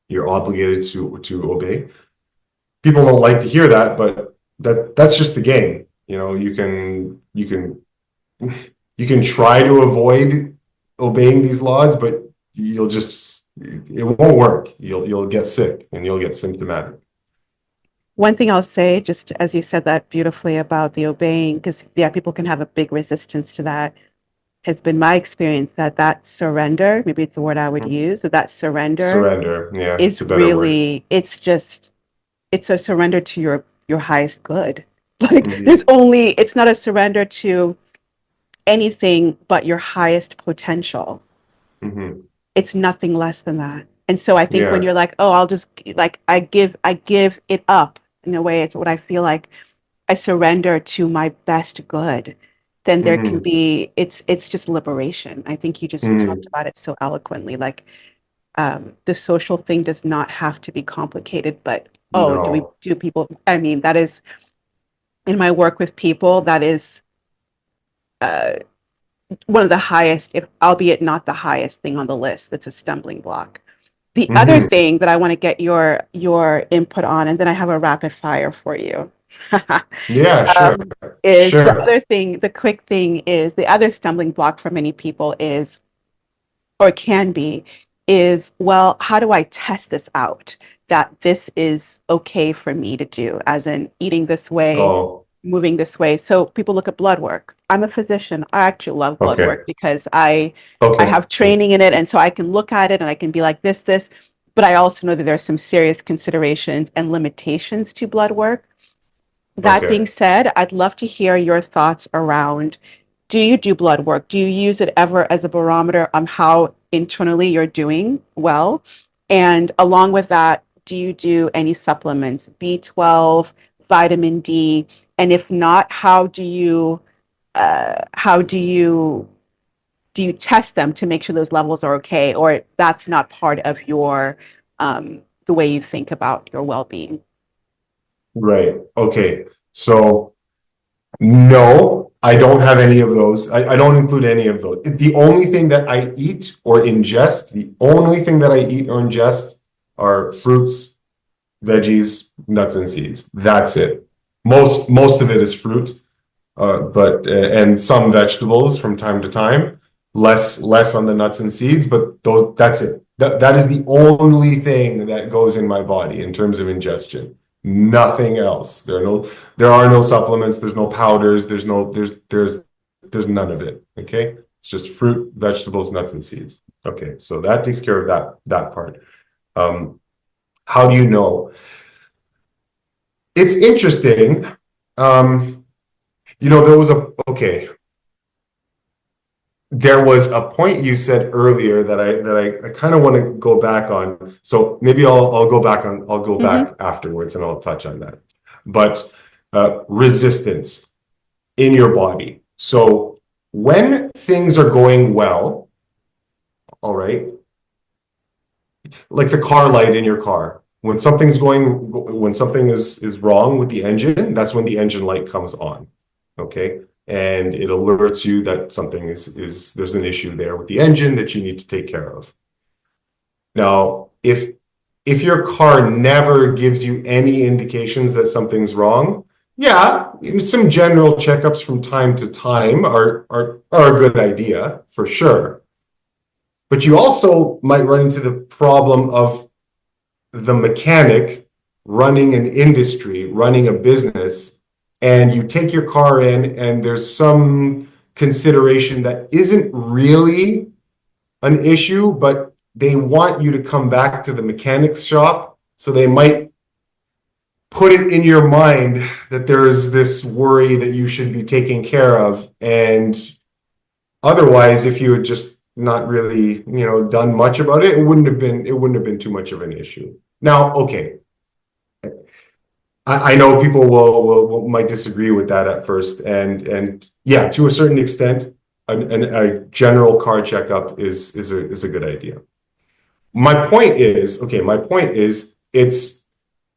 you're obligated to obey. People don't like to hear that, but that's just the game. You can try to avoid obeying these laws, but it won't work. You'll get sick and you'll get symptomatic. One thing I'll say, just as you said that beautifully about the obeying, because people can have a big resistance to that, has been my experience that surrender, maybe it's the word I would use, that Surrender, yeah, is it's a better word. really, it's a surrender to your highest good. Like Mhm. it's not a surrender to anything but your highest potential. Mhm. It's nothing less than that. And so I think when Yeah. you're like, oh, I'll just like I give it up, in a way, it's what I feel like, I surrender to my best good, then there can Mhm. be, it's just liberation. I think you just talked Mhm. about it so eloquently. Like, the social thing does not have to be complicated, but oh, No. do people, I mean, that is, in my work with people, that is uh, one of the highest, if albeit not the highest thing on the list, that's a stumbling block. The other Mhm. thing that I want to get your input on, and then I have a rapid fire for you, Yeah, sure. is the Sure. other thing, the quick thing is the other stumbling block for many people is, or can be, is, well, how do I test this out? That this is okay for me to do, as in eating this way, Oh, moving this way. So people look at blood work. I'm a physician. I actually love blood okay. work because I Okay. have training in it, and so I can look at it and I can be like this. But I also know that there are some serious considerations and limitations to blood work. That being Okay. said, I'd love to hear your thoughts around, do you do blood work? Do you use it ever as a barometer on how internally you're doing well? And along with that, do you do any supplements, B12, vitamin D? And if not, how do you test them to make sure those levels are okay, or that's not part of your the way you think about your well-being? Right. Okay. So No, I don't have any of those. I don't include any of those. The only thing that I eat or ingest, the only thing that I eat or ingest are fruits, veggies, nuts, and seeds. That's it. Most of it is fruit, but and some vegetables from time to time. Less on the nuts and seeds, but that's it. That is the only thing that goes in my body in terms of ingestion. Nothing else. There are no supplements. There's no powders. There's none of it. Okay, it's just fruit, vegetables, nuts, and seeds. Okay, so that takes care of that part. How do you know? It's interesting. There was a point you said earlier that I kind of want to go back on. So maybe I'll go back afterwards and I'll touch on that. But resistance in your body. So when things are going well, all right, like the car light in your car, when something is wrong with the engine, that's when the engine light comes on. Okay. And it alerts you that something there's an issue there with the engine that you need to take care of. Now, if your car never gives you any indications that something's wrong, yeah, some general checkups from time to time are a good idea for sure. But you also might run into the problem of the mechanic running an industry, running a business, and you take your car in and there's some consideration that isn't really an issue, but they want you to come back to the mechanic's shop. So they might put it in your mind that there's this worry that you should be taking care of. And otherwise, if you had just not really, done much about it, it wouldn't have been too much of an issue. Now, okay. I know people might disagree with that at first, and yeah, to a certain extent, a general car checkup is a good idea. My point is, it's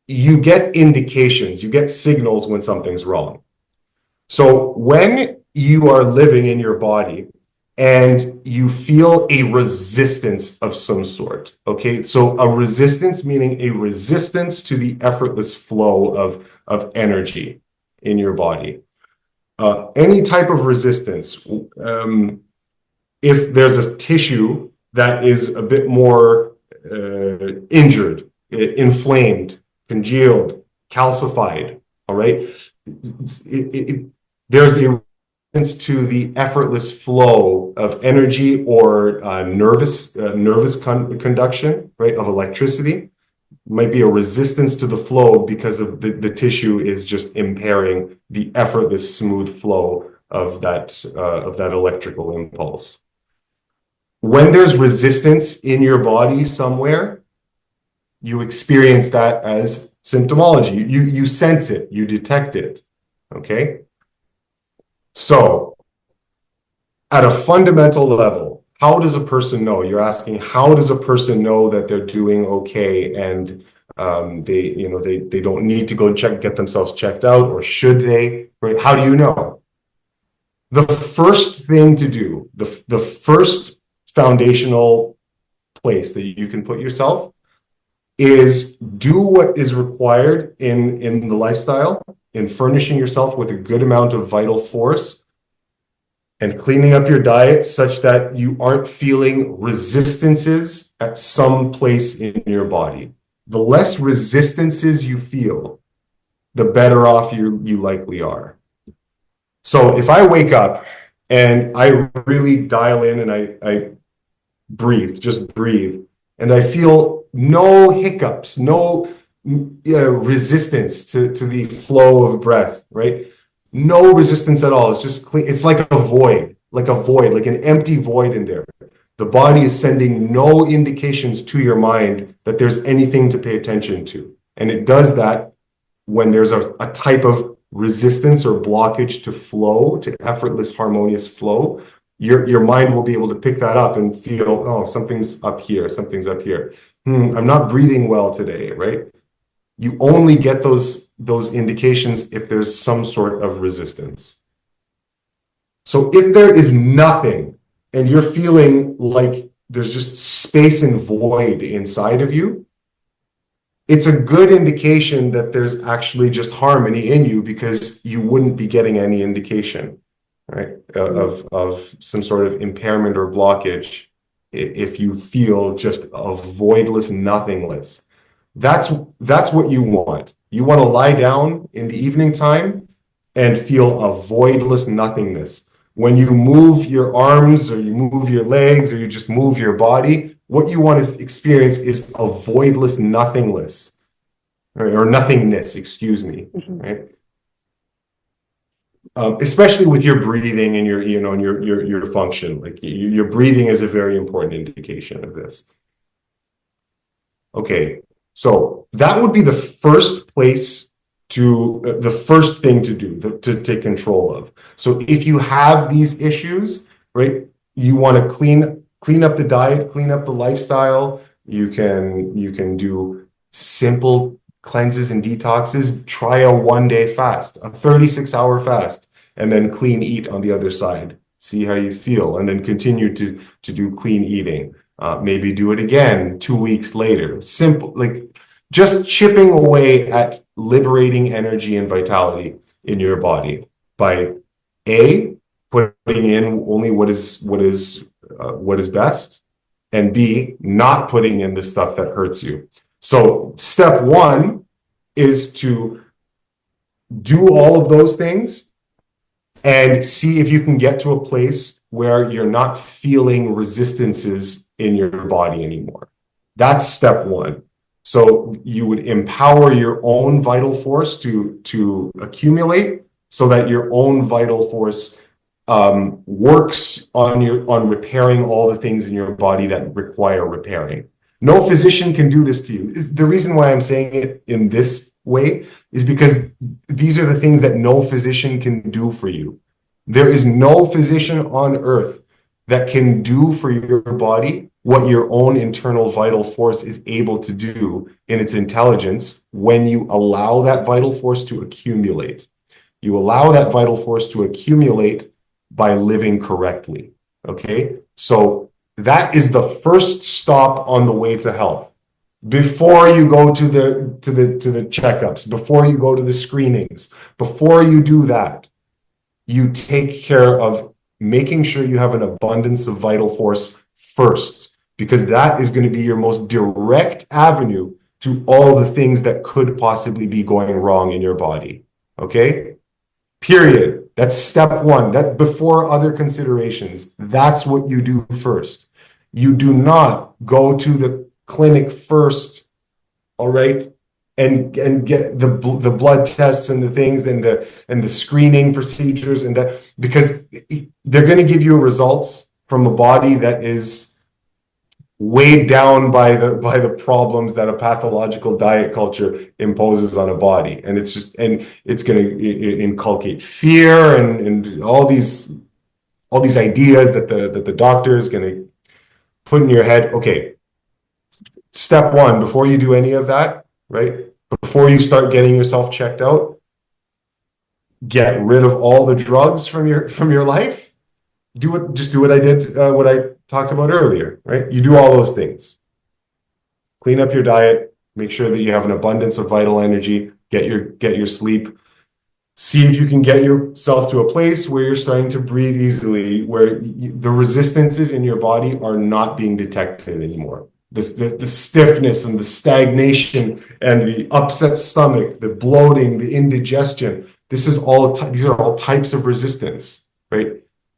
you get indications, you get signals when something's wrong. So when you are living in your body and you feel a resistance of some sort, okay? So a resistance meaning a resistance to the effortless flow of energy in your body. Any type of resistance, if there's a tissue that is a bit more injured, inflamed, congealed, calcified, all right? There's a to the effortless flow of energy or nervous conduction, right, of electricity. Might be a resistance to the flow because of the tissue is just impairing the effortless smooth flow of that electrical impulse. When there's resistance in your body somewhere, you experience that as symptomology. You sense it, you detect it, okay? So, at a fundamental level, how does a person know? You're asking, how does a person know that they're doing okay and they don't need to go get themselves checked out, or should they? Right? How do you know? The first thing to do, the first foundational place that you can put yourself is do what is required in the lifestyle, in furnishing yourself with a good amount of vital force and cleaning up your diet such that you aren't feeling resistances at some place in your body. The less resistances you feel, the better off you likely are. So if I wake up and I really dial in and I breathe, just breathe, and I feel no hiccups, no resistance to the flow of breath, right? No resistance at all. It's just clean. It's like a void, like an empty void in there. The body is sending no indications to your mind that there's anything to pay attention to. And it does that when there's a type of resistance or blockage to flow, to effortless, harmonious flow. Your mind will be able to pick that up and feel, oh, something's up here, something's up here. I'm not breathing well today, right? You only get those indications if there's some sort of resistance. So if there is nothing and you're feeling like there's just space and void inside of you, it's a good indication that there's actually just harmony in you, because you wouldn't be getting any indication, right, of some sort of impairment or blockage if you feel just a voidless nothingness. That's what you want. You want to lie down in the evening time and feel a voidless nothingness. When you move your arms or you move your legs or you just move your body, what you want to experience is a voidless nothingness, or nothingness, excuse me, right? Especially with your breathing and your function, like your breathing is a very important indication of this. Okay, so that would be the first place the first thing to do, to take control of. So if you have these issues, right, you want to clean up the diet, clean up the lifestyle. You can do simple cleanses and detoxes. Try a 1-day fast, a 36-hour fast, and then clean eat on the other side. See how you feel, and then continue to do clean eating. Maybe do it again 2 weeks later. Simple, like just chipping away at liberating energy and vitality in your body by putting in only what is best, and B, not putting in the stuff that hurts you. So step one is to do all of those things and see if you can get to a place where you're not feeling resistances in your body anymore. That's step one. So you would empower your own vital force to accumulate, so that your own vital force works on repairing all the things in your body that require repairing. No physician can do this to you. The reason why I'm saying it in this way is because these are the things that no physician can do for you. There is no physician on earth that can do for your body what your own internal vital force is able to do in its intelligence when you allow that vital force to accumulate. You allow that vital force to accumulate by living correctly. Okay? So that is the first stop on the way to health. Before you go to the checkups, before you go to the screenings, before you do that, you take care of making sure you have an abundance of vital force first, because that is going to be your most direct avenue to all the things that could possibly be going wrong in your body. Okay? Period. That's step one. That before other considerations, that's what you do first. You do not go to the clinic first, all right, and get the blood tests and the things and the screening procedures and that, because they're going to give you results from a body that is weighed down by the problems that a pathological diet culture imposes on a body. And it's going to inculcate fear and all these ideas that the doctor is going to put in your head. Okay, step one, before you do any of that, right, before you start getting yourself checked out, get rid of all the drugs from your life. Just do what I did, what I talked about earlier, right? You do all those things. Clean up your diet, make sure that you have an abundance of vital energy, get your sleep. See if you can get yourself to a place where you're starting to breathe easily, where the resistances in your body are not being detected anymore. The stiffness and the stagnation and the upset stomach, the bloating, the indigestion. These are all types of resistance, right?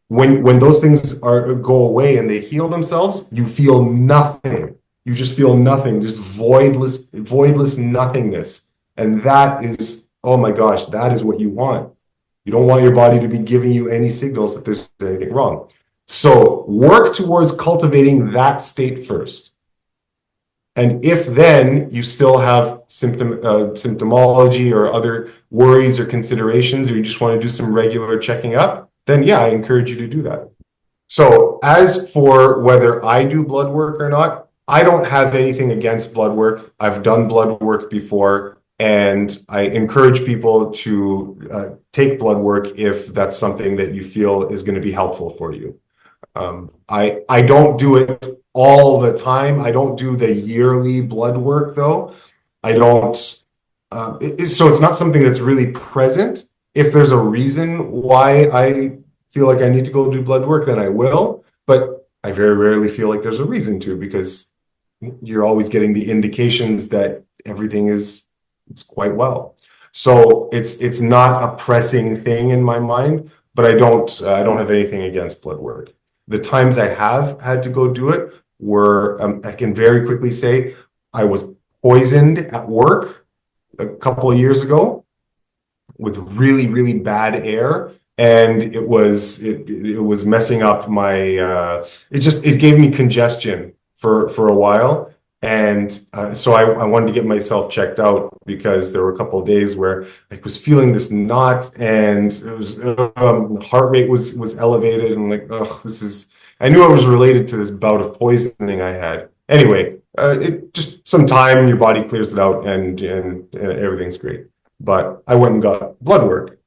When those things go away and they heal themselves, you feel nothing. You just feel nothing, just voidless nothingness. And that is, oh my gosh, that is what you want. You don't want your body to be giving you any signals that there's anything wrong. So work towards cultivating that state first. And if then you still have symptomology or other worries or considerations, or you just want to do some regular checking up, then yeah, I encourage you to do that. So as for whether I do blood work or not, I don't have anything against blood work. I've done blood work before. And I encourage people to take blood work if that's something that you feel is going to be helpful for you. I don't do it all the time. I don't do the yearly blood work though. I don't. So it's not something that's really present. If there's a reason why I feel like I need to go do blood work, then I will. But I very rarely feel like there's a reason to, because you're always getting the indications that everything is it's quite well. So it's not a pressing thing in my mind, but I don't have anything against blood work. The times I have had to go do it were I can very quickly say I was poisoned at work a couple of years ago with really, really bad air. And it was messing up my it gave me congestion for a while. And so I wanted to get myself checked out, because there were a couple of days where I was feeling this knot, and it was heart rate was elevated, and I'm like, oh, I knew it was related to this bout of poisoning I had. Anyway, it just some time, your body clears it out, and everything's great. But I went and got blood work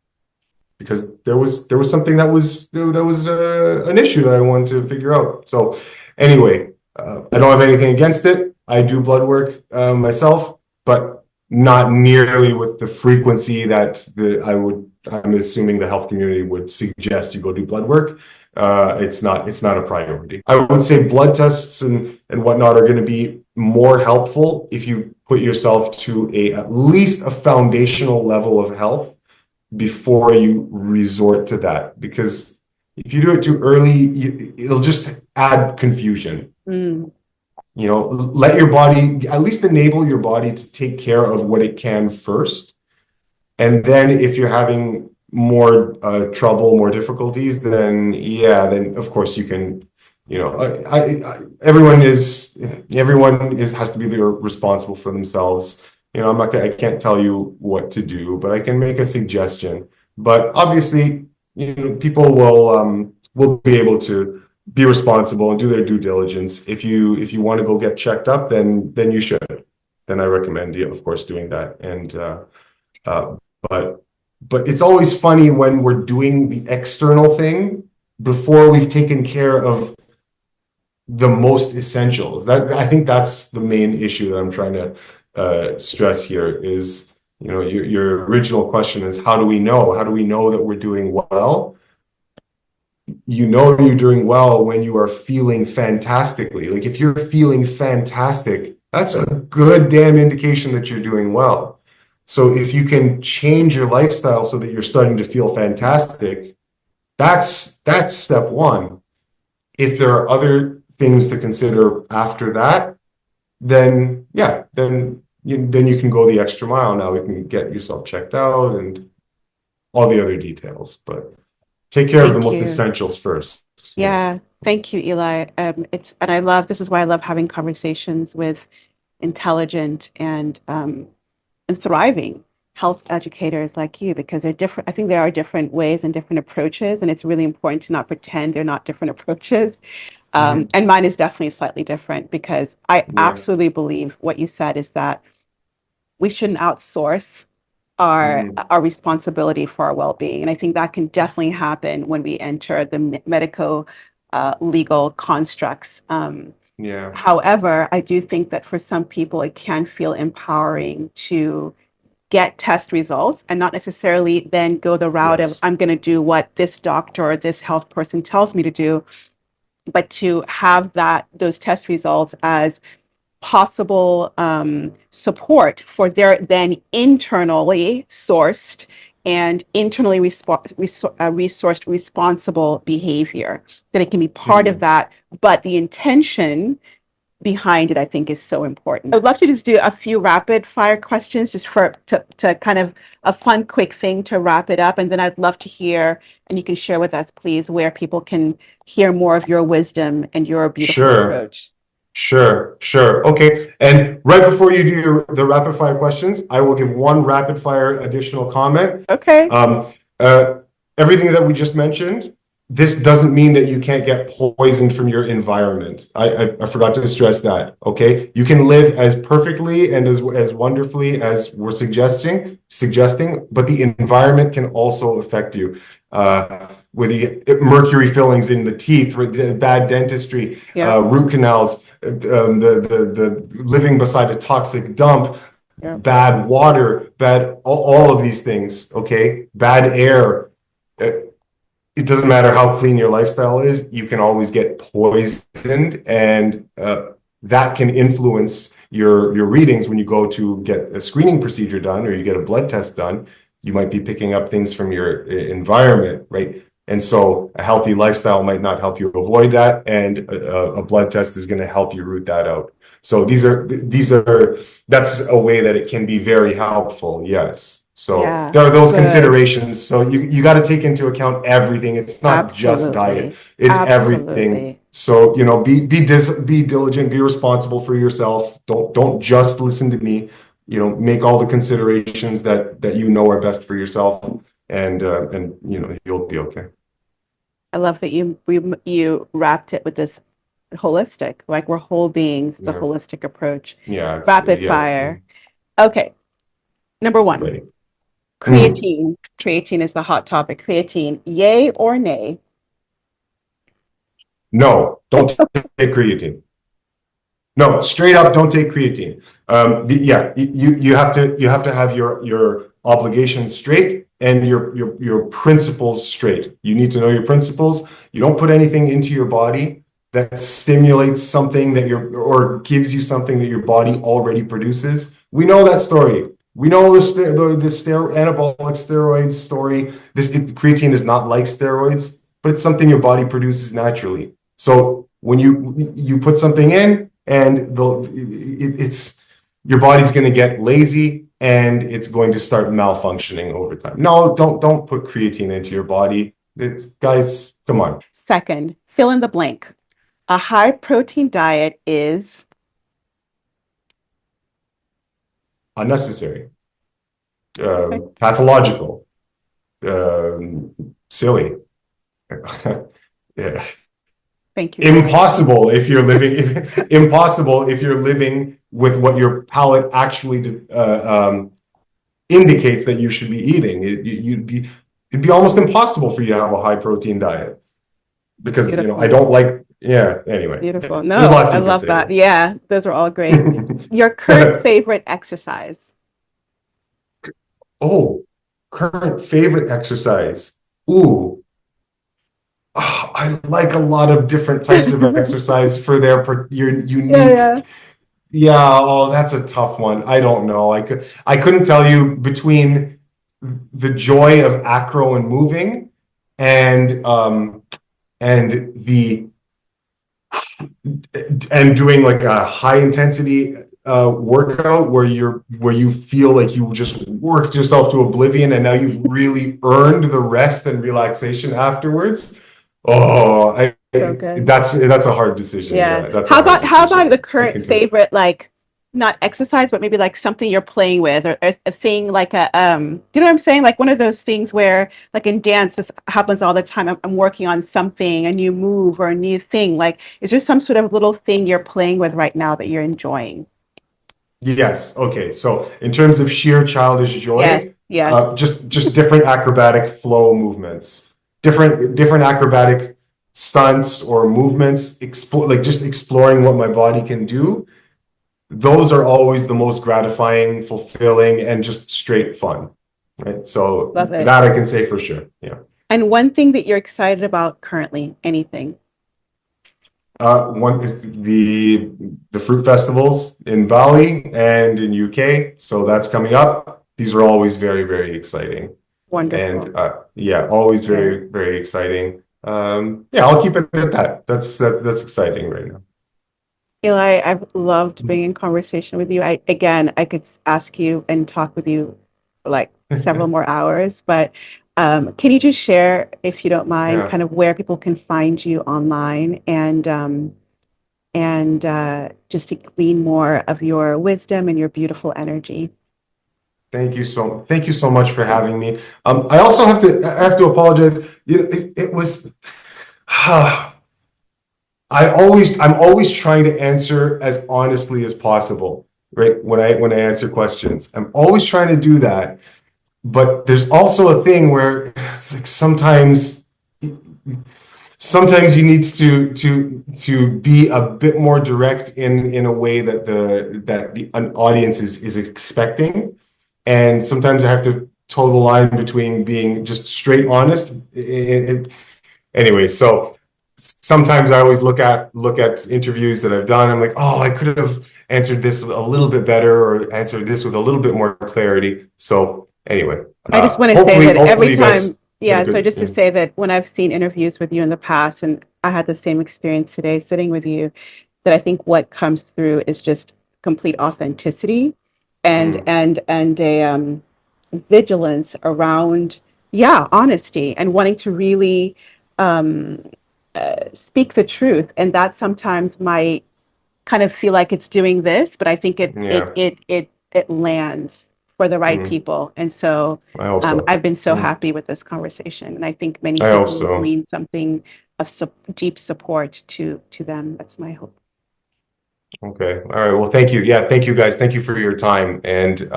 because there was something that was an issue that I wanted to figure out. So anyway, I don't have anything against it. I do blood work myself, but not nearly with the frequency that I'm assuming the health community would suggest you go do blood work. It's not a priority. I would say blood tests and whatnot are going to be more helpful if you put yourself to at least a foundational level of health before you resort to that. Because if you do it too early, it'll just add confusion. You know, let your body, at least enable your body to take care of what it can first. And then if you're having more trouble, more difficulties, then of course you can, you know, everyone has to be responsible for themselves. You know, I can't tell you what to do, but I can make a suggestion. But obviously, you know, people will be able to be responsible and do their due diligence. If you want to go get checked up, then you should. Then I recommend you, of course, doing that. And but it's always funny when we're doing the external thing before we've taken care of the most essentials. I think that's the main issue that I'm trying to stress here is, you know, your original question is, how do we know? How do we know that we're doing well? You know you're doing well when you are feeling fantastically. Like if you're feeling fantastic, that's a good damn indication that you're doing well. So if you can change your lifestyle so that you're starting to feel fantastic, that's step one. If there are other things to consider after that, then you can go the extra mile. Now we can get yourself checked out and all the other details, but take care of the most essentials first. Yeah, thank you, Eli. This is why I love having conversations with intelligent and thriving health educators like you, because they're different. I think there are different ways and different approaches, and it's really important to not pretend they're not different approaches. And mine is definitely slightly different, because I absolutely believe what you said is that we shouldn't outsource our responsibility for our well-being. And I think that can definitely happen when we enter the medico legal constructs. However, I do think that for some people, it can feel empowering to get test results and not necessarily then go the route of, I'm going to do what this doctor or this health person tells me to do, but to have those test results as possible support for their then internally sourced and internally resourced responsible behavior, that it can be part of that, but the intention behind it, I think, is so important. I would love to just do a few rapid fire questions just to kind of a fun, quick thing to wrap it up. And then I'd love to hear, and you can share with us, please, where people can hear more of your wisdom and your beautiful approach. Sure. Okay. And right before you do the rapid fire questions, I will give one rapid fire additional comment. Okay. Everything that we just mentioned, this doesn't mean that you can't get poisoned from your environment. I forgot to stress that. Okay, you can live as perfectly and as wonderfully as we're suggesting, but the environment can also affect you. Whether you get mercury fillings in the teeth, bad dentistry, Yeah. root canals, the living beside a toxic dump, Yeah. bad water, bad all of these things. Okay, bad air. It doesn't matter how clean your lifestyle is, you can always get poisoned, and that can influence your readings when you go to get a screening procedure done or you get a blood test done. You might be picking up things from your environment, right? And so a healthy lifestyle might not help you avoid that, and a blood test is going to help you root that out. So that's a way that it can be very helpful. Yes. So Yeah. there are those Good. considerations. So you got to take into account everything. It's not just diet, Absolutely. it's everything. Absolutely. So, be diligent, be responsible for yourself. Don't just listen to me. Make all the considerations that you know are best for yourself, and you'll be okay. I love that you wrapped it with this holistic, like we're whole beings. It's a Yeah. holistic approach. Yeah. Rapid fire. Okay. Number one, Ready. creatine. Creatine is the hot topic. Creatine, yay or nay? No, don't take creatine. No, straight up, don't take creatine. You have to have your obligations straight and your principles straight. You need to know your principles. You don't put anything into your body that stimulates something or gives you something that your body already produces. We know that story. We know the anabolic steroids story. Creatine is not like steroids, but it's something your body produces naturally. So when you put something in, and your body's going to get lazy and it's going to start malfunctioning over time. No, don't put creatine into your body. Guys, come on. Second, fill in the blank. A high protein diet is Unnecessary, pathological, silly. Yeah. thank you. Impossible if you're living with what your palate actually indicates that you should be eating. It'd be almost impossible for you to have a high protein diet, because Beautiful. I don't like. Yeah. Anyway, Beautiful. No, there's lots I you can love say. that. Yeah, those are all great. Your current favorite exercise? Oh, current favorite exercise. Ooh. I like a lot of different types of exercise for your unique. Yeah. Yeah, oh, that's a tough one. I don't know. I couldn't tell you between the joy of acro and moving and the and doing like a high intensity workout where you feel like you just worked yourself to oblivion and now you've really earned the rest and relaxation afterwards. Oh, So good. that's a hard decision. Yeah. Yeah, that's a How hard about decision. the I can current tell. favorite, like not exercise, but maybe like something you're playing with, or a thing like do you know what I'm saying? Like one of those things where, like in dance, this happens all the time. I'm working on something, a new move or a new thing. Like, is there some sort of little thing you're playing with right now that you're enjoying? Yes. Okay. So in terms of sheer childish joy, Yes. just different acrobatic flow movements, different acrobatic stunts or movements, like just exploring what my body can do. Those are always the most gratifying, fulfilling, and just straight fun, right? So Love it. that I can say for sure. Yeah. And one thing that you're excited about currently, anything? One the fruit festivals in Bali and in UK, so that's coming up. These are always very, very exciting, Wonderful. and yeah, always Yeah. very, very exciting. Yeah, I'll keep it at that. That's exciting right now. Eli, I've loved being in conversation with you. I could ask you and talk with you for like several more hours, but can you just share, if you don't mind, Yeah. kind of where people can find you online and just to glean more of your wisdom and your beautiful energy? Thank you so much for having me. I also have to apologize. It was I'm always trying to answer as honestly as possible, right? When I answer questions, I'm always trying to do that. But there's also a thing where it's like sometimes you need to be a bit more direct in a way that the an audience is expecting, and sometimes I have to toe the line between being just straight honest. Anyway, so sometimes I always look at interviews that I've done. I'm like, oh, I could have answered this a little bit better or answered this with a little bit more clarity. So anyway, I just want to say hopefully that every hopefully you guys time, had a yeah, so good, just to yeah. say that when I've seen interviews with you in the past, and I had the same experience today sitting with you, that I think what comes through is just complete authenticity and Mm, and a vigilance around, yeah, honesty and wanting to really um, speak the truth. And that sometimes might kind of feel like it's doing this, but I think yeah. it lands for the right Mm, people. And so I hope so. I've been so Mm, happy with this conversation, and I think many I hope people will so. glean something of deep support to them. That's my hope. Okay. All right. Well, thank you. Yeah, thank you guys. Thank you for your time. And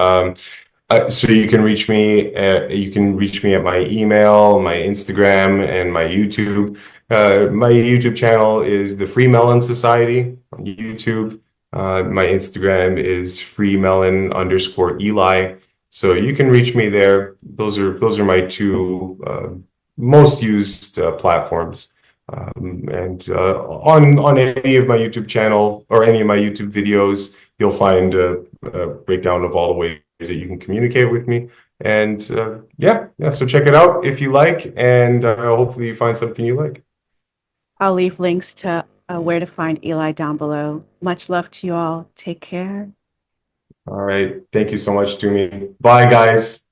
so you can reach me at my email, my Instagram, and my YouTube. My YouTube channel is the Free Melon Society on YouTube. My Instagram is freemelon_Eli. So you can reach me there. Those are my two most used platforms. And on any of my YouTube channel or any of my YouTube videos, you'll find a breakdown of all the ways that you can communicate with me. And yeah, so check it out if you like, and hopefully you find something you like. I'll leave links to where to find Eli down below. Much love to you all. Take care. All right. Thank you so much, Tumí. Bye, guys.